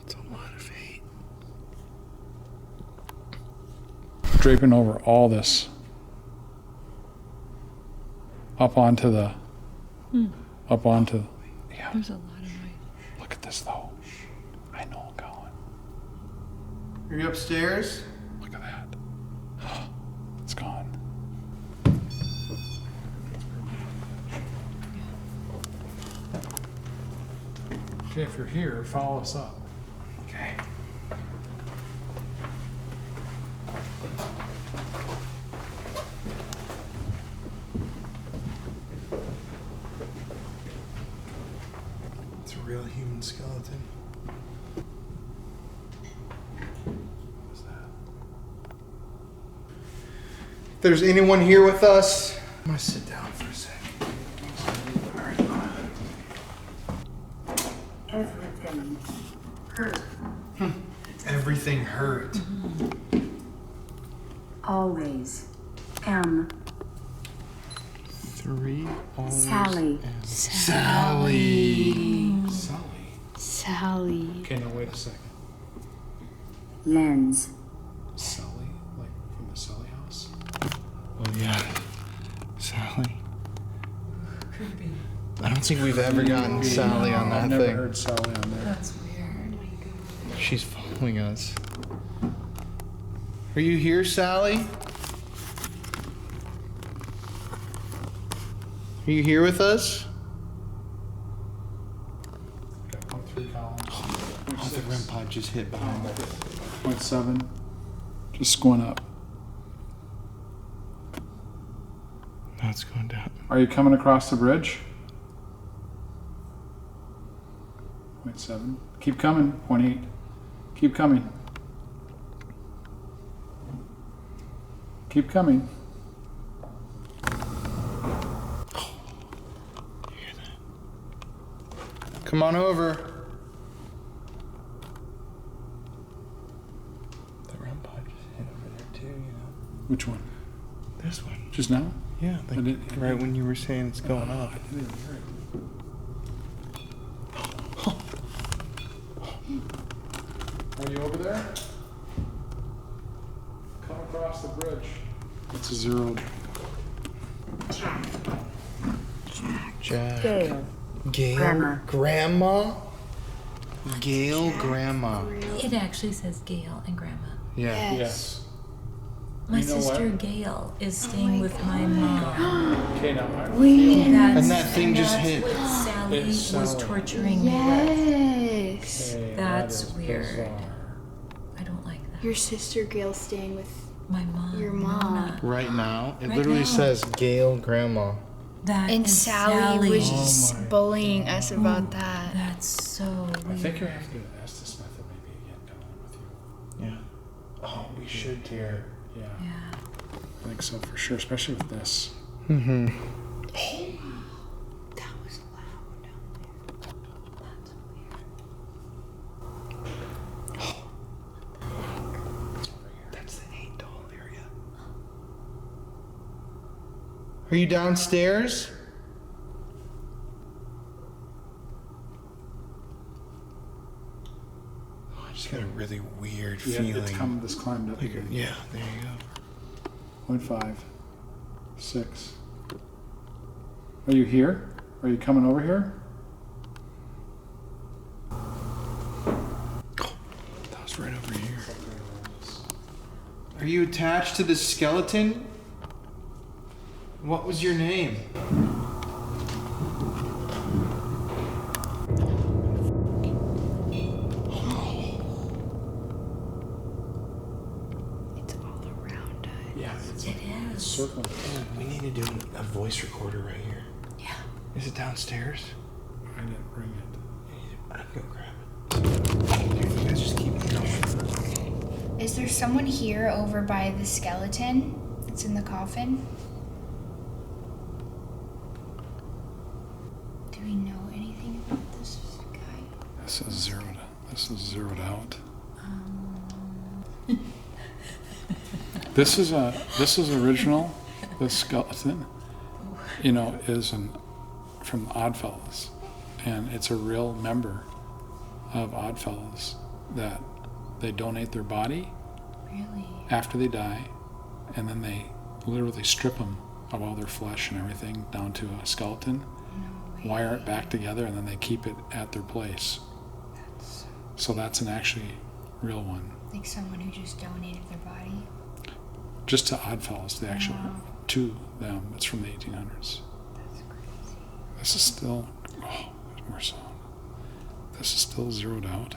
It's a lot of hate. Draping over all this. Up onto the... Yeah. There's a lot of noise. Look at this though. I know, Colin. Are you upstairs? Look at that. It's gone. Okay, if you're here, follow us up. Okay. It's a real human skeleton. What's that? If there's anyone here with us, I'm gonna sit down for a second. Everything. Hurt. Everything hurt. Always. M. 3 always. Sally. Sally. Sally. Okay, now wait a second. Lens. Sally? Like from the Sally house? Well, yeah. Sally. I don't think we've ever gotten Sally on that I've never thing. heard Sally on there. That's weird. She's following us. Are you here, Sally? Are you here with us? Okay, come through, Colin. 0.6. the REM pod just hit behind me. 0.7. Just going up. No, it's going down. Are you coming across the bridge? 0.7. Keep coming. 0.8. Keep coming. Keep coming. Come on over. The REM pod just hit over there too, you know. Which one? This one. Just now? Yeah, I didn't- right when you were saying it's going up. I didn't hear it. Are you over there? Come across the bridge. It's a 0. Jack. Gail. Gail. Grandma. Gail Grandma. It actually says Gail and Grandma. Yeah. Yes. My You know sister what? Gail is staying with my mom. Okay, now I And that thing just that's hit. what Sally It's was Sally. torturing me with. Yes. Okay, That's that is weird. bizarre. I don't like that. Your sister Gail staying with My mom. your mom. Nona. Right now, it Right literally now. says Gail Grandma. That and is Sally was just Oh my bullying us about that. That's so weird. I think you have to ask this method maybe again, Colin, with you. Yeah. Oh, we should hear. Yeah, Yeah. I think so for sure, especially with this. Mm-hmm. That was loud. That's weird. That's the 8 doll area. Are you downstairs? Oh, I just got a really weird Yeah, feeling. this climbed up again. Yeah, there you go. 0.5. 6. Are you here? Are you coming over here? That was right over here. Are you attached to the skeleton? What was your name? It's all around us. Yeah, it's It is. circling. We need to do a voice recorder right here. Yeah. Is it downstairs? I didn't bring it. I'm gonna grab it. You guys just keep it going. Is there someone here over by the skeleton that's in the coffin? Do we know anything about this guy? This is zeroed. This is zeroed out. This is original. The skeleton, you know, is from Oddfellows, and it's a real member of Oddfellows that they donate their body Really? after they die, and then they literally strip them of all their flesh and everything down to a skeleton, wire it back together, and then they keep it at their place. So that's an actually real one. Like someone who just donated their body? Just to Oddfellows, the actual, to them. It's from the 1800s. That's crazy. This is still, oh, there's more sound. This is still zeroed out.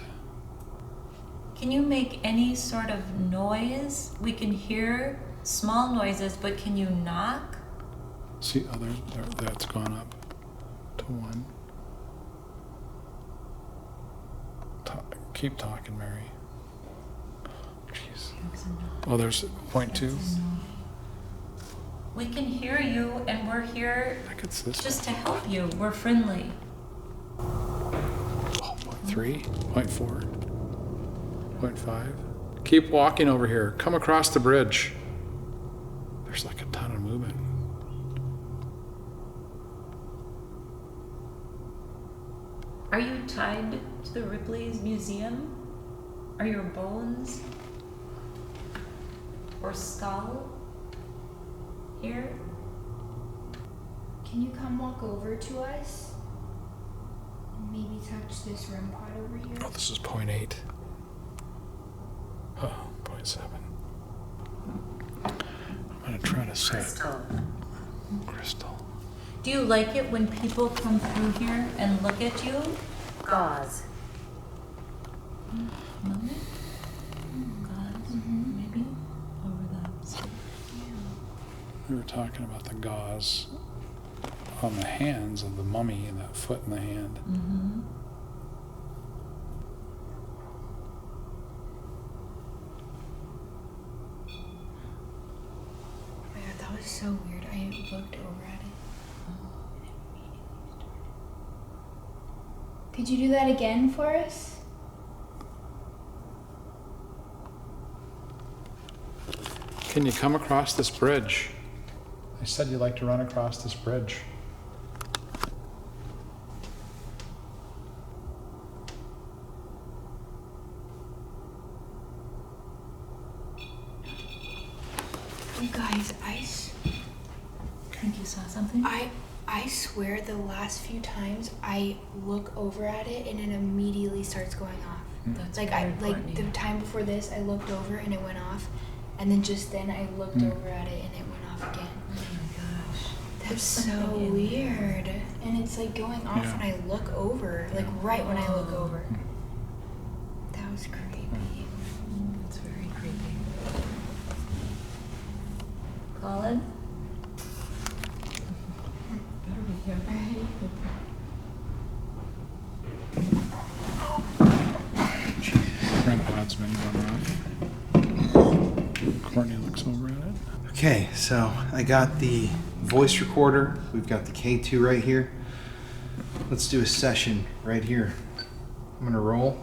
Can you make any sort of noise? We can hear small noises, but can you knock? See, oh, that's gone up to 1. Keep talking, Mary. Jeez. Oh, there's 0.2. We can hear you, and we're here I think it's this just to help you. We're friendly. Oh, 0.3, 0.4, 0.5. Keep walking over here. Come across the bridge. There's like a ton of movement. Are you tied to the Ripley's museum? Are your bones or skull here? Can you come walk over to us? And maybe touch this REM pod over here? Oh, this is 0.8. Oh, 0.7. I'm gonna try to set crystal. Do you like it when people come through here and look at you? Gauze. Mummy? Gauze, maybe? Over the... We were talking about the gauze on the hands of the mummy and that foot in the hand. Mm-hmm. Oh my god, that was so weird. I looked over at it. Could you do that again for us? Can you come across this bridge? I said you'd like to run across this bridge. You guys, I think you saw something? I swear the last few times I look over at it and it immediately starts going off. That's Like the time before this I looked over and it went off, and then just then I looked over at it and it went off again. Oh my gosh. That's so weird. And it's like going off when I look over, like right when I look over. That was creepy. It's very creepy. Colin? Better be careful. Grandpa's been going around. Courtney looks over at it. Okay, so I got the voice recorder. We've got the K2 right here. Let's do a session right here. I'm gonna roll.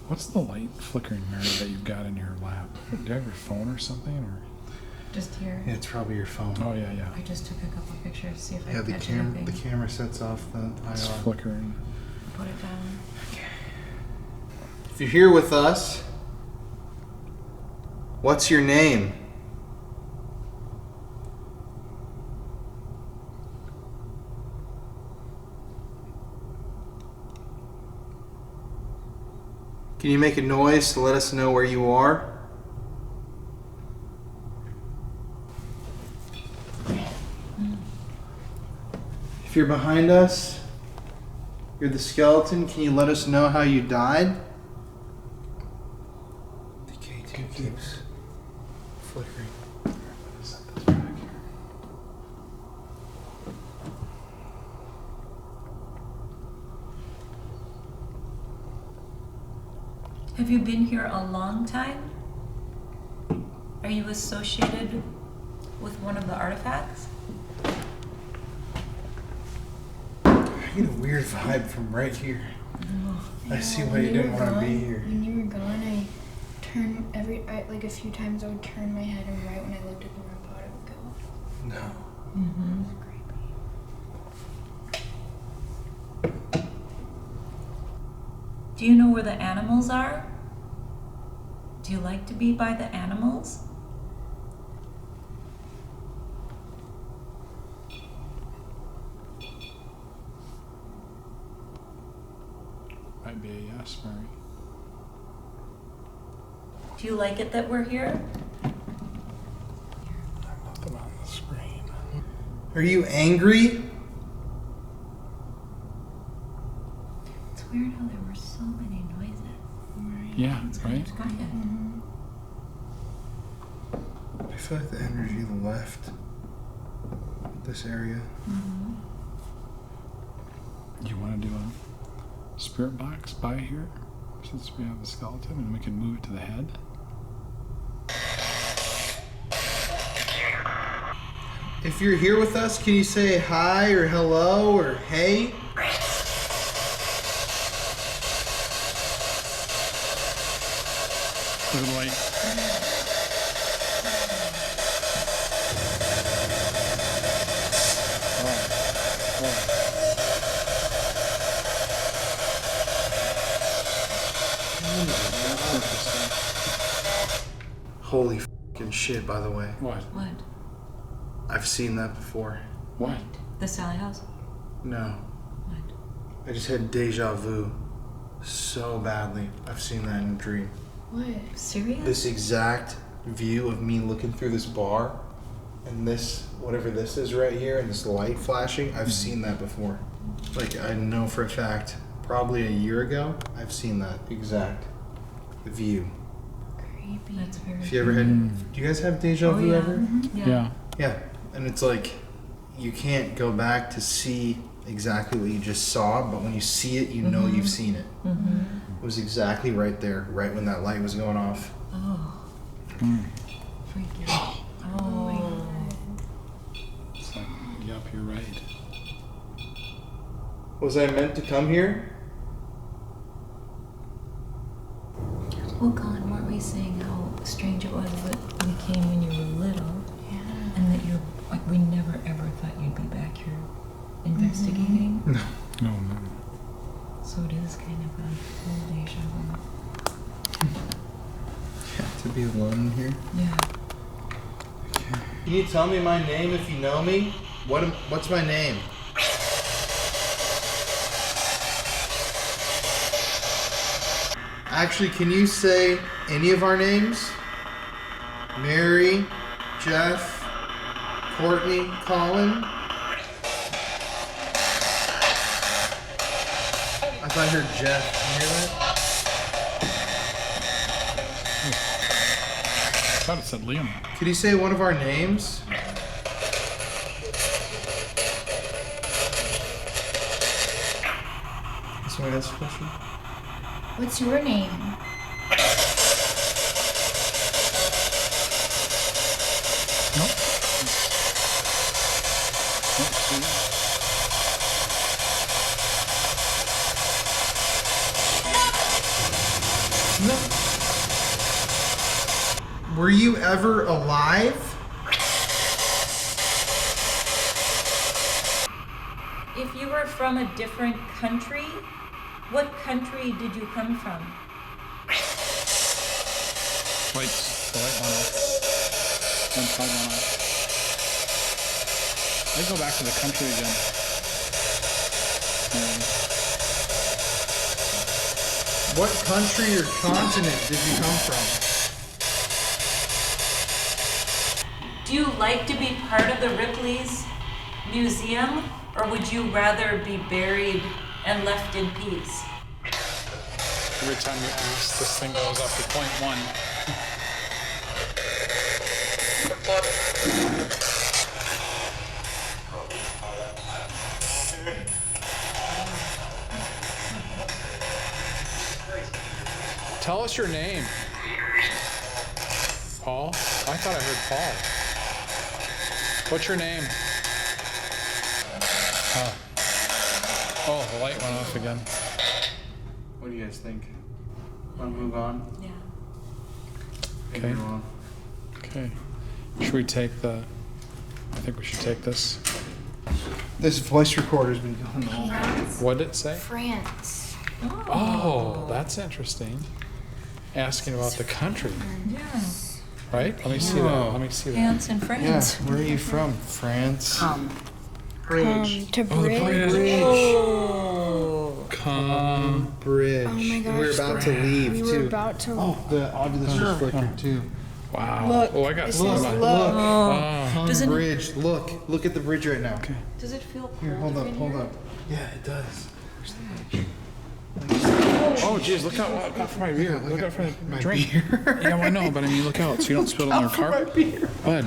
What's the light flickering mirror that you've got in your lap? Do you have your phone or something? Or? Just here. Yeah, it's probably your phone. Oh, yeah, yeah. I just took a couple pictures to see if I Yeah, could the catch camera. anything. The camera sets off the It's IR. flickering. Put it down. If you're here with us, what's your name? Can you make a noise to let us know where you are? If you're behind us, you're the skeleton, can you let us know how you died? The K2 keeps flickering. Have you been here a long time? Are you associated with one of the artifacts? I get a weird vibe from right here. I see why you didn't want to be here. When you were gone, I turned like a few times I would turn my head, and right when I looked at the room pot, it would go. No. Mm-hmm. Do you know where the animals are? Do you like to be by the animals? Might be a yes, Mary. Do you like it that we're here? Nothing on the screen. Are you angry? It's weird how there were so many noises. Yeah, right? I feel like the energy left this area. Mm-hmm. You want to do a spirit box by here? Since we have the skeleton and we can move it to the head? If you're here with us, can you say hi or hello or hey? Look at the light. Holy fucking shit, by the way. What? What? I've seen that before. What? The Sally House? No. What? I just had deja vu so badly. I've seen that in a dream. What? Serious? This exact view of me looking through this bar and this, whatever this is right here, and this light flashing, I've seen that before. Like, I know for a fact probably a year ago, I've seen that exact view. Creepy. That's very If you ever had, do you guys have deja vu yeah. ever? Yeah. Yeah, and it's like you can't go back to see exactly what you just saw, but when you see it, you know you've seen it. It was exactly right there, right when that light was going off. Oh. Freaky. Oh. It's like, yep, you're right. Was I meant to come here? Well, Colin, weren't we saying how strange it was that we came when you were little? Yeah. And that you're, like, we never ever thought you'd be back here investigating? No. No, no. So it is kind of a full deja vu. Yeah, to be alone in here. Yeah. Okay. Can you tell me my name if you know me? What's my name? Actually, can you say any of our names? Mary, Jeff, Courtney, Colin? I thought I heard Jeff. Can you hear that? I thought it said Liam. Could you say one of our names? Someone ask a question? What's your name? Nope. No. Were you ever alive? If you were from a different country, what country did you come from? Lights. The light went off. One side went off. Let's go back to the country again. What country or continent did you come from? Do you like to be part of the Ripley's museum, or would you rather be buried and left in peace? Every time you ask, this thing goes up to 0.1. Tell us your name. Paul? I thought I heard Paul. What's your name? Oh, the light went off again. What do you guys think? Want to move on? Yeah. Okay. Okay. Should we take the... I think we should take this. This voice recorder's been going all day. What did it say? France. Oh, that's interesting. Asking about the country. Yeah. Right? Let me see that. Let me see that. France and France. Yeah, where are you from? France. Bridge. To Oh, the bridge. bridge. Oh. Come. Bridge. Oh my gosh. We're about to leave, We too. were about to. Oh, the ovulus just flickered, too. Wow. Look, Oh, I got it some. says Look, look. Come Doesn't- bridge. Look at the bridge right now. Okay. Does it feel cold? Here, hold in here? up. Yeah, it does. Oh, geez, look out for my beer. Look out for the my drink. beer. Yeah, well, I know, but I mean, look out so you don't spill it on your Out for my carpet. beer. Bud.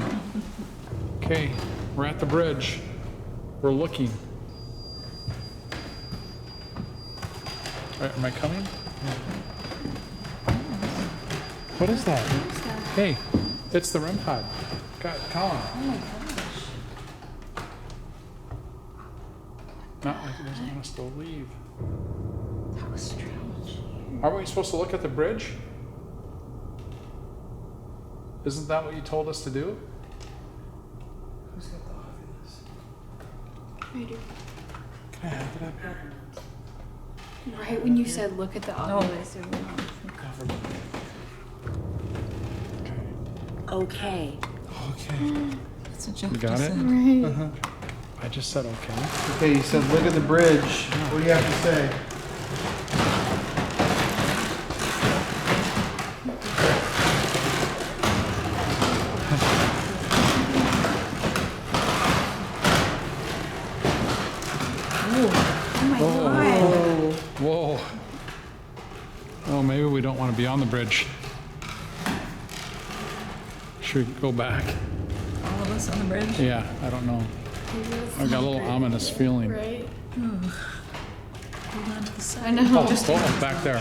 Okay, we're at the bridge. We're looking. Am I coming? What is that? Hey, it's the REM pod. God, Colin. Oh my gosh. Not like it doesn't want us to leave. That was strange. Aren't we supposed to look at the bridge? Isn't that what you told us to do? Who's got the ovulus? I do. Can I have it up here? Right when you said look at the ovulus. Okay. Okay. That's what Jeff You got just it? said. Right. Uh-huh. I just said okay. Okay, you said look at the bridge. What do you have to say? Oh my god. Whoa. Oh. Oh, maybe we don't want to be on the bridge. Should we go back? All of us on the bridge? Yeah, I don't know. I got a little ominous feeling. Right? Hold on to the side. I know. Oh, back there.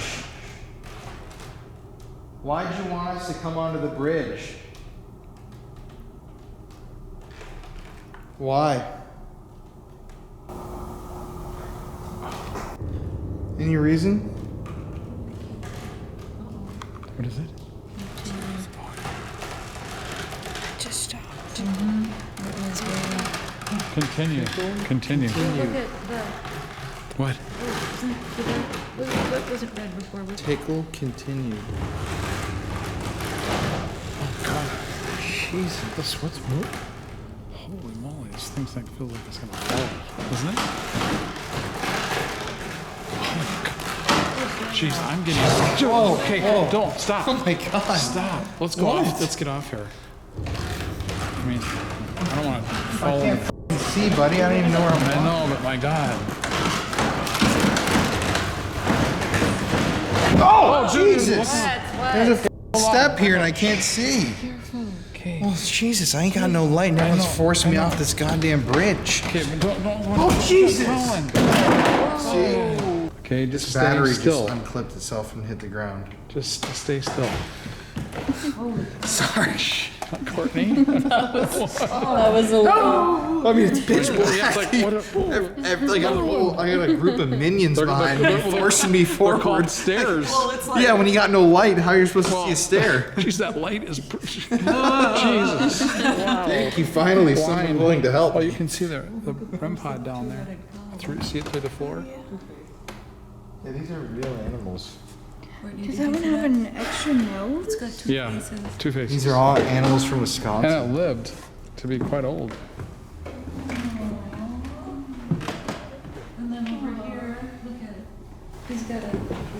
Why'd you want us to come onto the bridge? Why? Any reason? What is it? Just stopped. Continue. Continue. Look at the. What? What wasn't red before? Tickle continued. Oh, God. Jesus, what's moving? Holy moly, this thing feels like it's gonna fall, doesn't it? Oh my God. Jeez, I'm getting. Whoa, okay, whoa. don't stop. Oh my God. Stop. Let's go What? off. Let's get off here. I mean, I don't want to fall. I can't f***ing see, buddy. I don't even know where I'm I at. know, but my God. Oh, Jesus! What? There's a f***ing step here and I can't see. Okay. Oh, Jesus, I ain't got no light and everyone's forcing me off this goddamn bridge. Okay, but don't. Oh, Jesus! Colin. Okay, just stay Battery still. just unclipped itself and hit the ground. Just stay still. Sorry. Courtney? That was a I mean, it's pitch Yeah, black. it's like, what I got a group of minions behind me forcing me They're called forward. stairs. Yeah, when you got no light, how are you supposed to see a stair? Jeez, that light is. Jesus. Wow. Thank you, finally, someone willing to help. Oh, you can see the REM pod down there. See it through the floor? Yeah, these are real animals. Does that one have an extra nose? It's got two Yeah, faces. 2 faces. These are all animals from And Wisconsin. it lived to be quite old. And then over here, look at it. He's got a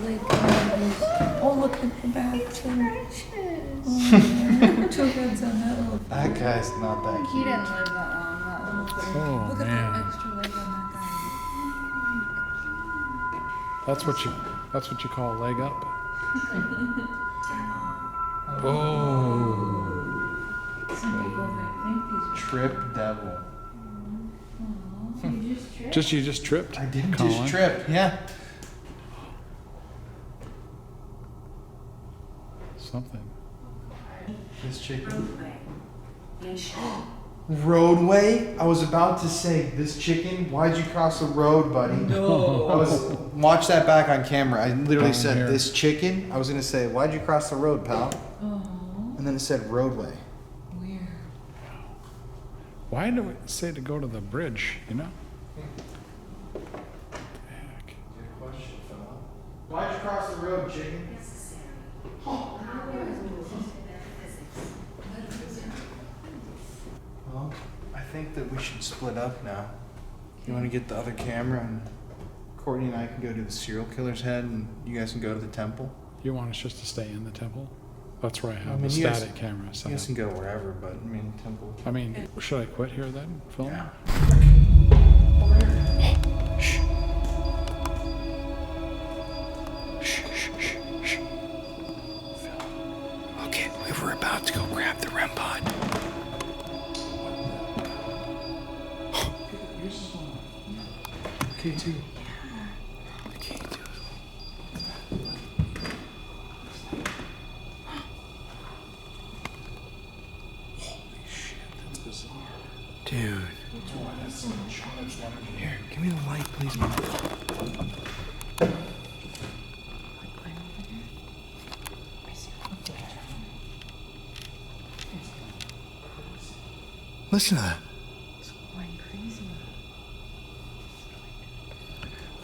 leg on his. Oh, look at the back. Two heads on that little. That guy's not that He cute. didn't live that long, that little thing. Oh, Look at man. that extra leg on that guy. That's what you call a leg up. Oh. Some people might think he's. Trip devil. You just tripped. You just tripped? I did Colin. just trip, yeah. Something. This chicken. Roadway. Roadway? I was about to say, this chicken, why'd you cross the road, buddy? No. Watch that back on camera. I literally Down said, here. this chicken. I was going to say, why'd you cross the road, pal? And then it said roadway. Weird. Why do we say to go to the bridge, you know? Heck. Why'd you cross the road, chicken? Well, I think that we should split up now. You want to get the other camera and Courtney and I can go to the serial killer's head and you guys can go to the temple? You want us just to stay in the temple? That's where I have I mean, the you guys- static camera set You guys up. can go wherever, but I mean, temple. I mean, should I quit here then, Phil? Yeah. Shh. Shh, shh, shh, shh. Phil. Okay, we were about to go grab the REM pod. Okay, too. Okay, too. Holy shit, that's bizarre. Dude. Here, give me the light, please, man. Listen to that.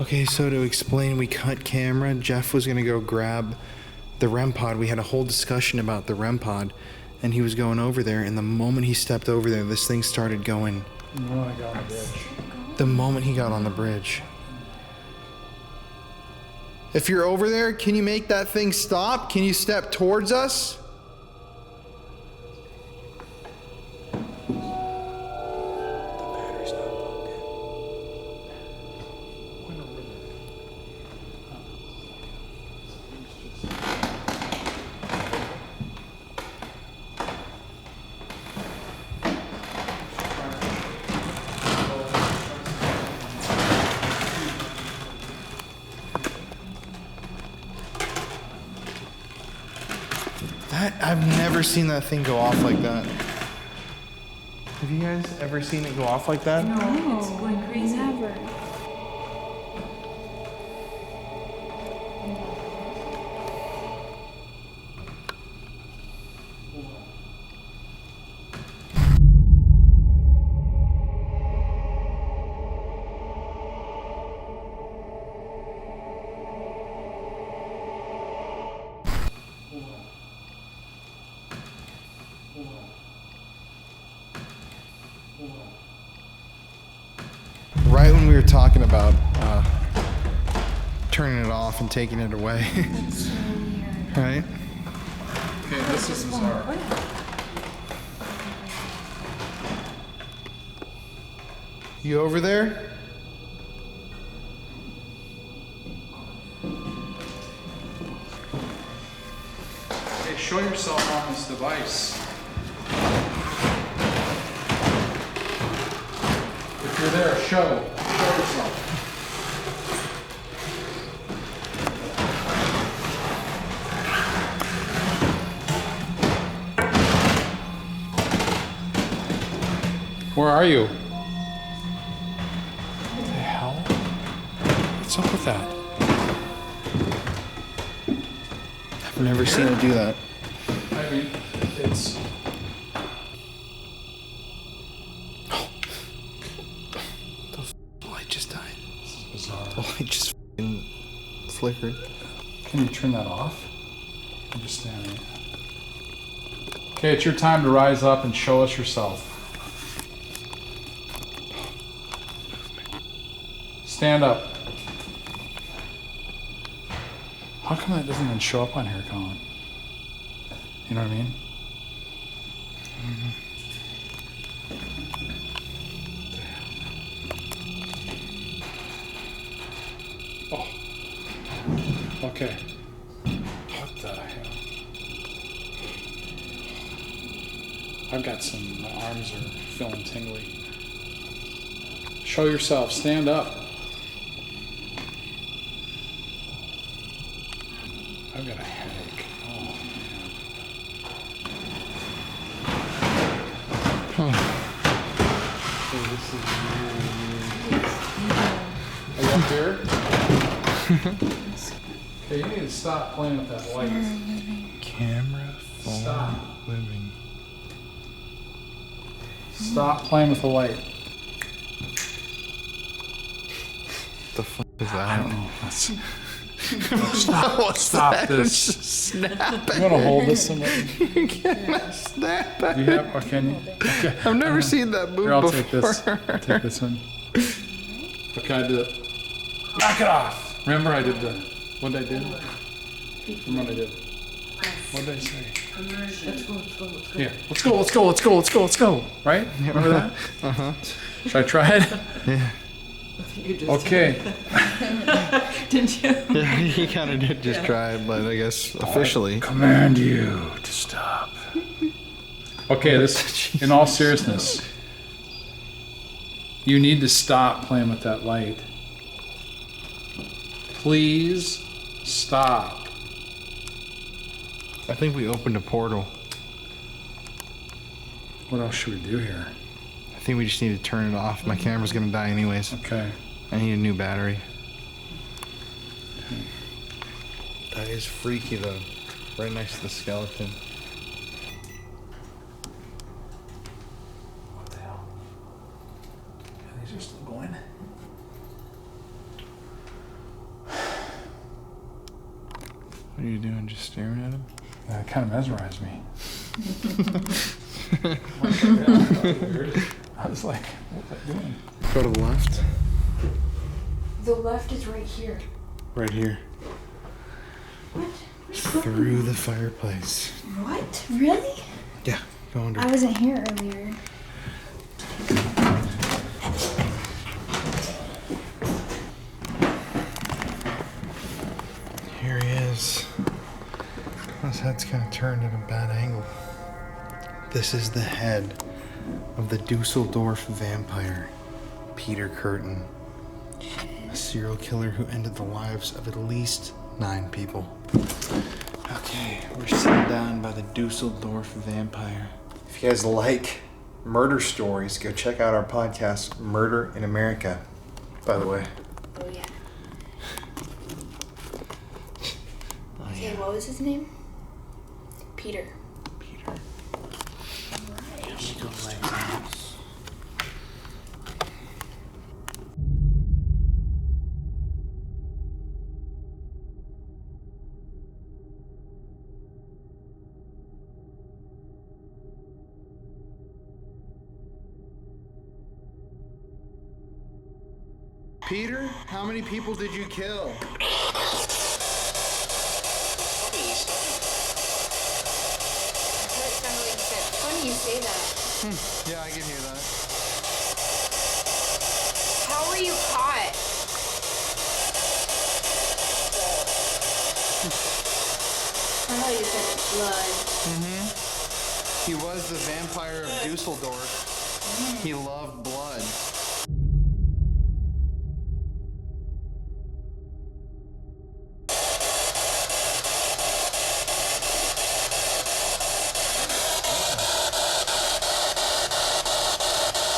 Okay, so to explain, we cut camera. Jeff was gonna go grab the REM pod. We had a whole discussion about the REM pod, and he was going over there. And the moment he stepped over there, this thing started going. Oh, I got on the bridge. The moment he got on the bridge. If you're over there, can you make that thing stop? Can you step towards us? I've never seen that thing go off like that. Have you guys ever seen it go off like that? No, it's going crazy. Never. Right when we were talking about turning it off and taking it away. That's so weird. Right? Okay, this is bizarre. You over there? Hey, show yourself on this device. If you're there, show yourself. Where are you? What the hell? What's up with that? I've never seen it do that. I mean, it's... The light just died. This is bizarre. The light just f***ing flickered. Can you turn that off? I'm just standing. Okay, it's your time to rise up and show us yourself. Stand up. How come that doesn't even show up on here, Colin? You know what I mean? Oh. Okay. What the hell? I've got some, my arms are feeling tingly. Show yourself, stand up. I've got a headache. Oh, man. Are you up here? Okay, you need to stop playing with that light. Camera, phone, Stop. living. Stop playing with the light. The fuck is that? I don't know. Stop this. It's just snap. You want to hold this somewhere? You can't snap at You it. have, or can you? Okay. I've never seen that move Here, I'll before. take this. I'll take this one. Okay, I did it. Knock it off. Remember I did the, what did I do? Remember what I did? What did I say? Let's go, let's go, let's go. Yeah, let's go, let's go, let's go, let's go, let's go. Right? Remember that? Uh-huh. Should I try it? Yeah. You just Okay. Didn't you? Yeah, he kind of did just try it, but I guess officially. Command you to stop. Okay, this, in all seriousness, you need to stop playing with that light. Please stop. I think we opened a portal. What else should we do here? I think we just need to turn it off. My camera's gonna die anyways. Okay. I need a new battery. That is freaky though. Right next to the skeleton. What the hell? These are still going. What are you doing? Just staring at him? That kind of mesmerized me. I was like, what's that doing? Go to the left. The left is right here. Right here. What? Through the fireplace. What? Really? Yeah, go under. I wasn't here earlier. Here he is. His head's kind of turned at a bad angle. This is the head of the Dusseldorf Vampire, Peter Kurten, a serial killer who ended the lives of at least 9 people. Okay, we're sitting down by the Dusseldorf Vampire. If you guys like murder stories, go check out our podcast, Murder in America, by the way. Oh, yeah. Oh, Okay, yeah. what was his name? Peter. Peter. Alright. You should go lay down. Peter, how many people did you kill? Funny you say that. Yeah, I can hear that. How were you caught? I know you said blood. Mm-hmm. He was the vampire of Dusseldorf. He loved blood.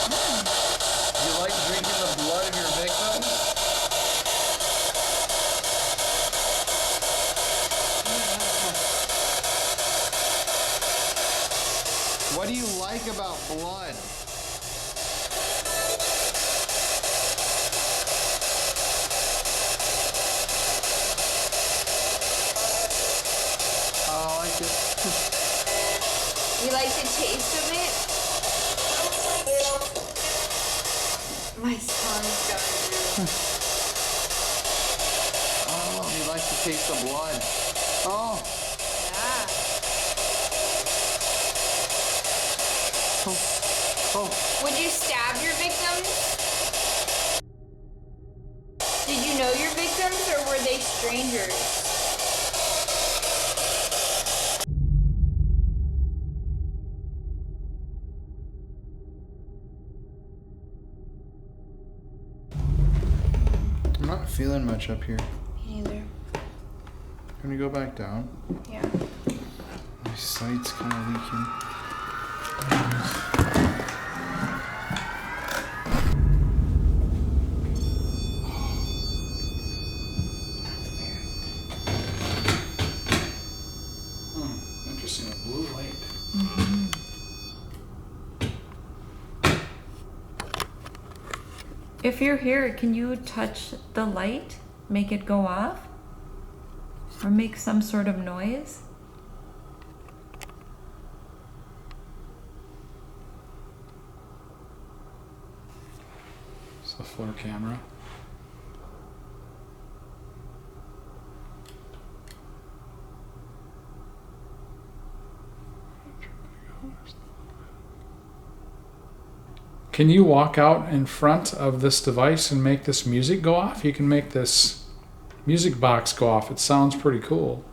You like drinking the blood of your victims? What do you like about blood? Oh, I like it. You like the taste of it? My stomach's going through. Oh, you like the taste of blood. Oh. Yeah. Oh. Would you stab your victims? Did you know your victims or were they strangers? I'm not feeling much up here. Me neither. Can we go back down? Yeah. My sight's kind of leaking. Interesting, a blue light. If you're here, can you touch the light? Make it go off? Or make some sort of noise? It's the floor camera. Can you walk out in front of this device and make this music go off? You can make this music box go off. It sounds pretty cool.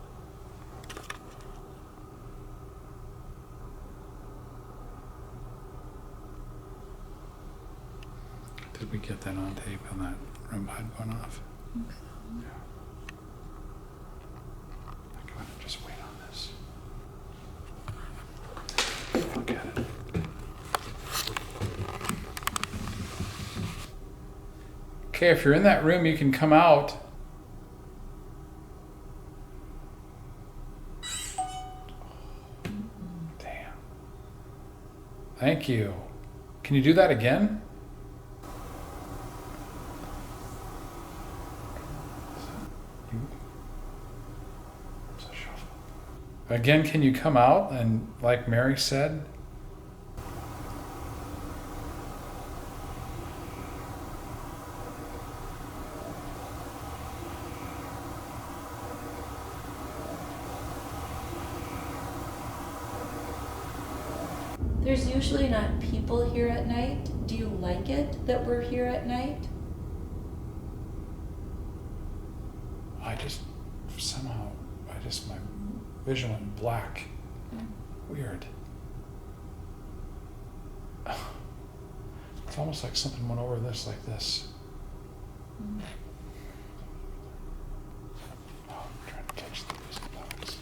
Did we get that on tape on that room pod going off? Yeah. Go ahead and just wait on this. Look at it. Okay, if you're in that room, you can come out. Damn. Thank you. Can you do that again? Again, can you come out and, like Mary said, There's usually not people here at night. Do you like it that we're here at night? my vision went black. Weird. It's almost like something went over this like this. Oh, I'm trying to catch the music box.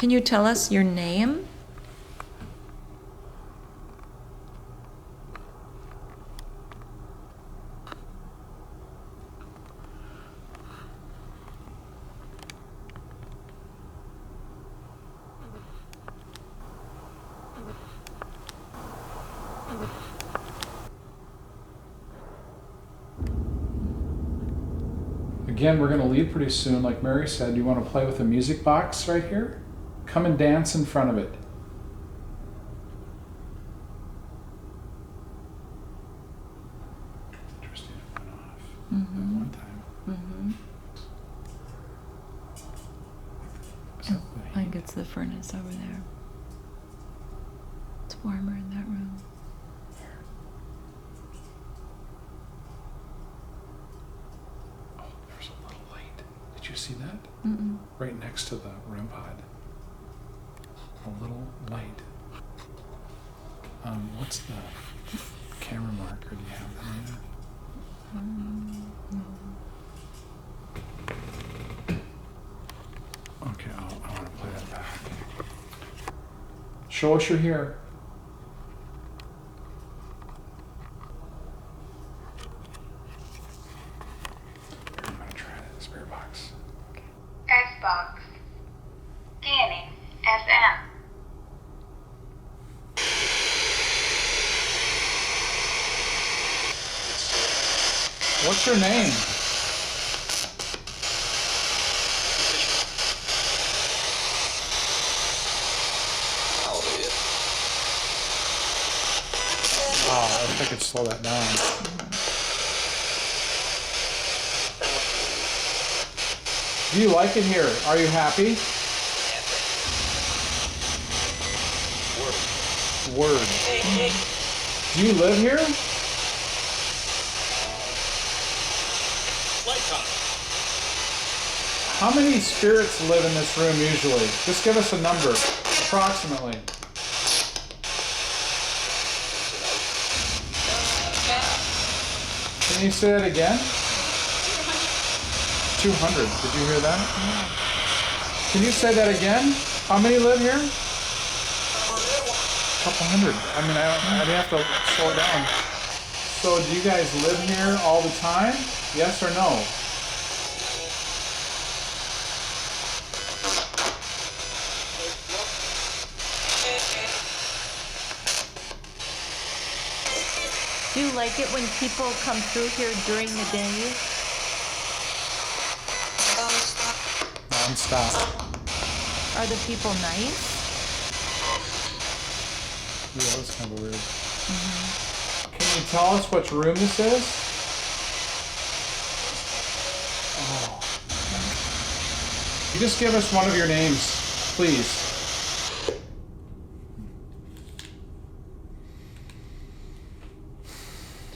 Can you tell us your name? Again, we're going to leave pretty soon. Like Mary said, you want to play with the music box right here? Come and dance in front of it. Interesting, it went off at one time. I think it's the furnace over there. It's warmer in that room. Did you see that? Right next to the REM pod. A little light. What's the camera marker? Do you have that? No. Okay, I want to play that back. Show us you're here. Xbox. Scanning. FM. What's your name? Oh, I wish I could slow that down. Do you like it here? Are you happy? Word. Do you live here? How many spirits live in this room usually? Just give us a number, approximately. Can you say that again? 200. Did you hear that? Can you say that again? How many live here? A couple hundred. I mean, I'd have to slow it down. So do you guys live here all the time? Yes or no? Do you like it when people come through here during the day? Non-stop. Are the people nice? Yeah, that was kind of weird. Can you tell us which room this is? Oh. You just give us one of your names, please.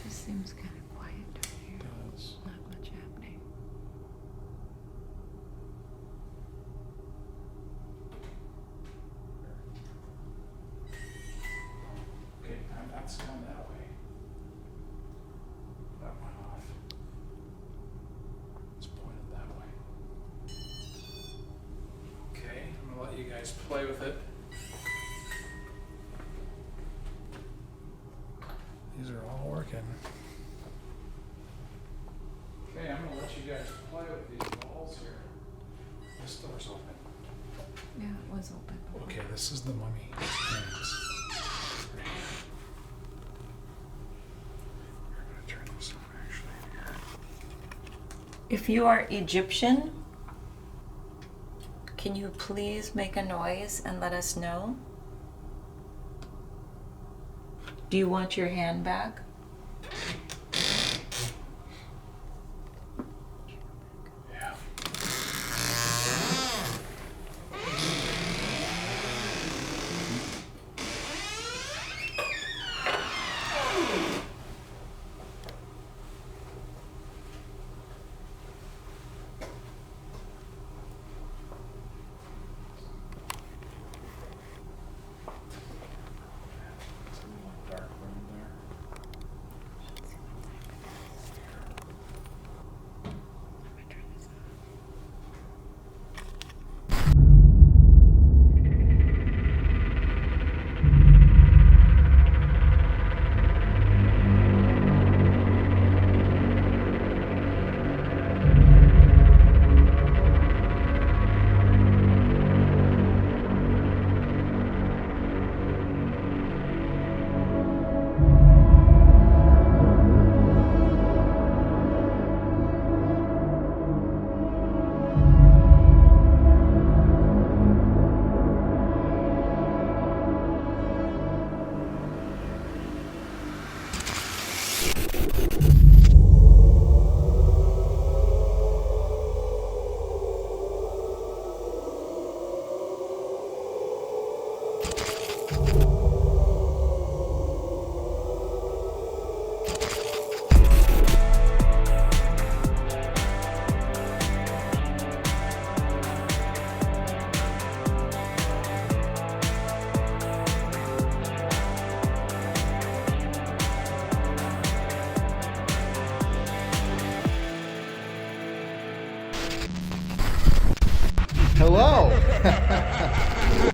Just seems kind of quiet here. It does. Not much happening. Okay, that's going that way. That went off. It's pointed that way. Okay, I'm gonna let you guys play with it. These are all working. Okay, I'm gonna let you guys play with these balls here. This door's open. Yeah, it was open. Okay, this is the mummy. Hands. Right here. We're gonna turn this off actually here. If you are Egyptian, can you please make a noise and let us know? Do you want your hand back?